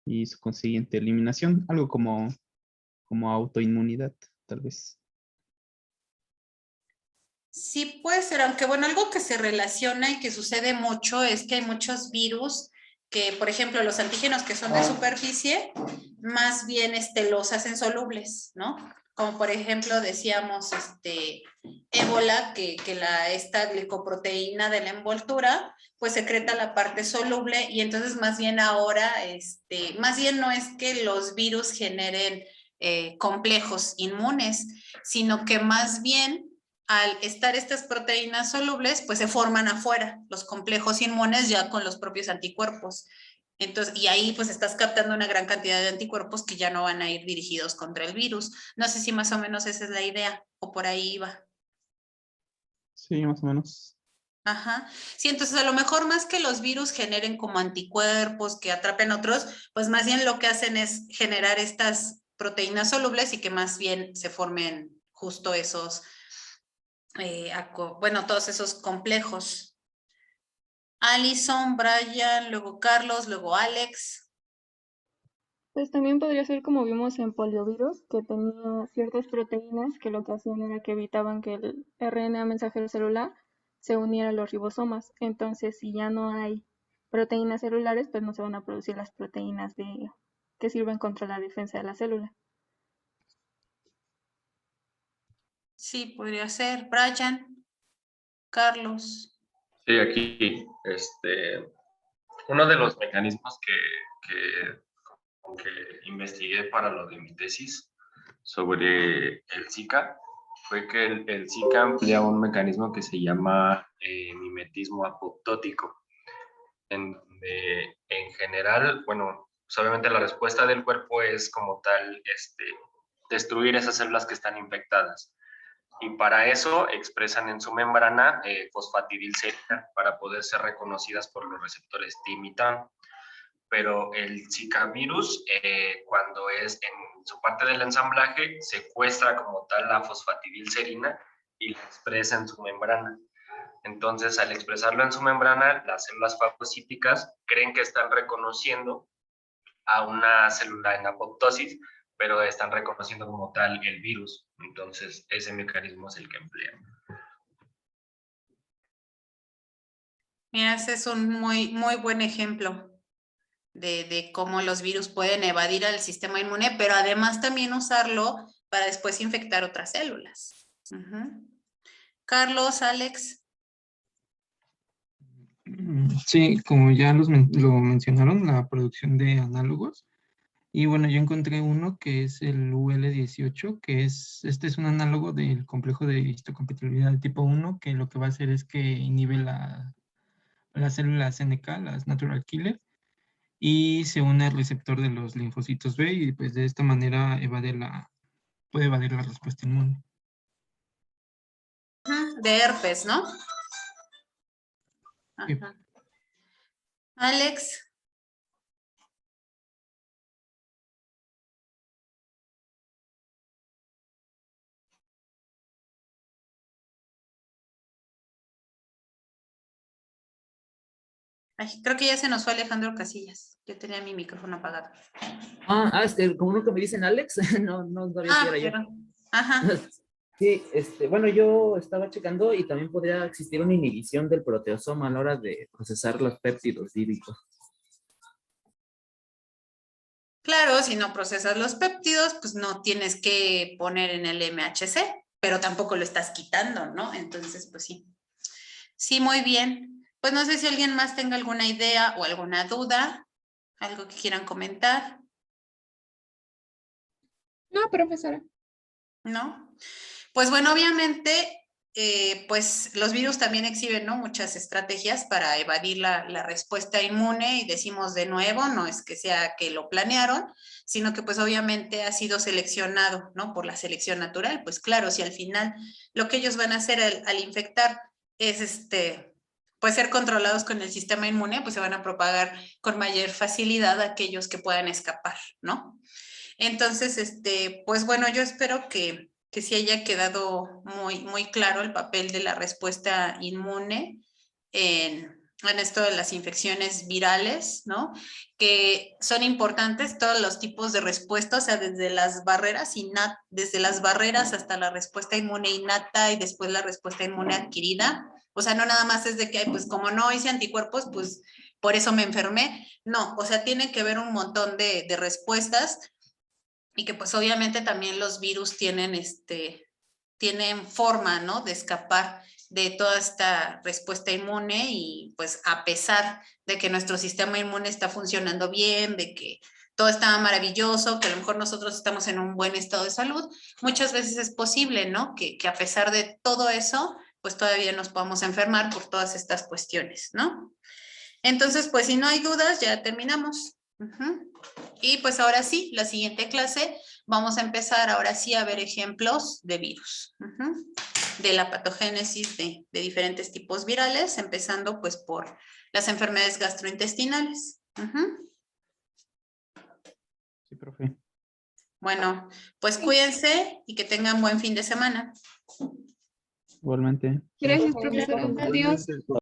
y su consiguiente eliminación, algo como autoinmunidad, tal vez. Sí, puede ser, aunque bueno, algo que se relaciona y que sucede mucho es que hay muchos virus que, por ejemplo, los antígenos que son de superficie, más bien los hacen solubles, ¿no? Como por ejemplo decíamos, ébola, que esta glicoproteína de la envoltura, pues secreta la parte soluble y entonces más bien ahora, más bien no es que los virus generen complejos inmunes, sino que más bien al estar estas proteínas solubles, pues se forman afuera los complejos inmunes ya con los propios anticuerpos. Entonces, y ahí pues estás captando una gran cantidad de anticuerpos que ya no van a ir dirigidos contra el virus. No sé si más o menos esa es la idea o por ahí iba. Sí, más o menos. Ajá. Sí, entonces a lo mejor más que los virus generen como anticuerpos que atrapen otros, pues más bien lo que hacen es generar estas proteínas solubles y que más bien se formen justo esos todos esos complejos. Alison, Brian, luego Carlos, luego Alex. Pues también podría ser como vimos en poliovirus, que tenía ciertas proteínas que lo que hacían era que evitaban que el RNA mensajero celular se uniera a los ribosomas. Entonces, si ya no hay proteínas celulares, pues no se van a producir las proteínas que sirven contra la defensa de la célula. Sí, podría ser. Brian, Carlos. Sí, aquí, uno de los mecanismos que investigué para lo de mi tesis sobre el Zika fue que el Zika emplea un mecanismo que se llama mimetismo apoptótico, en general, bueno, pues obviamente la respuesta del cuerpo es como tal destruir esas células que están infectadas. Y para eso expresan en su membrana fosfatidilserina para poder ser reconocidas por los receptores TIM y TAM. Pero el Zika virus, cuando es en su parte del ensamblaje, secuestra como tal la fosfatidilserina y la expresa en su membrana. Entonces, al expresarlo en su membrana, las células fagocíticas creen que están reconociendo a una célula en apoptosis, pero están reconociendo como tal el virus. Entonces, ese mecanismo es el que emplean. Mira, ese es un muy buen ejemplo de cómo los virus pueden evadir al sistema inmune, pero además también usarlo para después infectar otras células. Carlos, Alex. Sí, como ya lo mencionaron, la producción de análogos. Y bueno, yo encontré uno que es el UL18, que este es un análogo del complejo de histocompatibilidad de tipo 1, que lo que va a hacer es que inhibe las células NK, las natural killer, y se une al receptor de los linfocitos B, y pues de esta manera puede evadir la respuesta inmune. De herpes, ¿no? Sí. Alex. Ay, creo que ya se nos fue Alejandro Casillas. Yo tenía mi micrófono apagado. Como nunca me dicen Alex, no sabía si era yo. Perdón. Ajá. Sí, bueno, yo estaba checando y también podría existir una inhibición del proteosoma a la hora de procesar los péptidos víricos. Claro, si no procesas los péptidos, pues no tienes que poner en el MHC, pero tampoco lo estás quitando, ¿no? Entonces, pues sí. Sí, muy bien. Pues no sé si alguien más tenga alguna idea o alguna duda, algo que quieran comentar. No, profesora. ¿No? Pues bueno, obviamente, pues los virus también exhiben, ¿no? Muchas estrategias para evadir la respuesta inmune, y decimos de nuevo, no es que sea que lo planearon, sino que pues obviamente ha sido seleccionado, ¿no? Por la selección natural. Pues claro, si al final lo que ellos van a hacer al infectar es pues ser controlados con el sistema inmune, pues se van a propagar con mayor facilidad a aquellos que puedan escapar, ¿no? Entonces, pues bueno, yo espero que sí haya quedado muy claro el papel de la respuesta inmune en esto de las infecciones virales, ¿no? Que son importantes todos los tipos de respuesta, o sea, desde las barreras hasta la respuesta inmune innata y después la respuesta inmune adquirida. O sea, no nada más es de que, pues como no hice anticuerpos, pues por eso me enfermé. No, o sea, tiene que haber un montón de respuestas, y que pues obviamente también los virus tienen forma, ¿no? De escapar de toda esta respuesta inmune, y pues a pesar de que nuestro sistema inmune está funcionando bien, de que todo está maravilloso, que a lo mejor nosotros estamos en un buen estado de salud, muchas veces es posible, ¿no? Que a pesar de todo eso, pues todavía nos podamos enfermar por todas estas cuestiones, ¿no? Entonces, pues si no hay dudas, ya terminamos. Y pues ahora sí, la siguiente clase vamos a empezar ahora sí a ver ejemplos de virus, de la patogénesis de diferentes tipos virales, empezando pues por las enfermedades gastrointestinales. Sí, profe. Bueno, pues cuídense y que tengan buen fin de semana. Igualmente. Gracias, profesora. Adiós.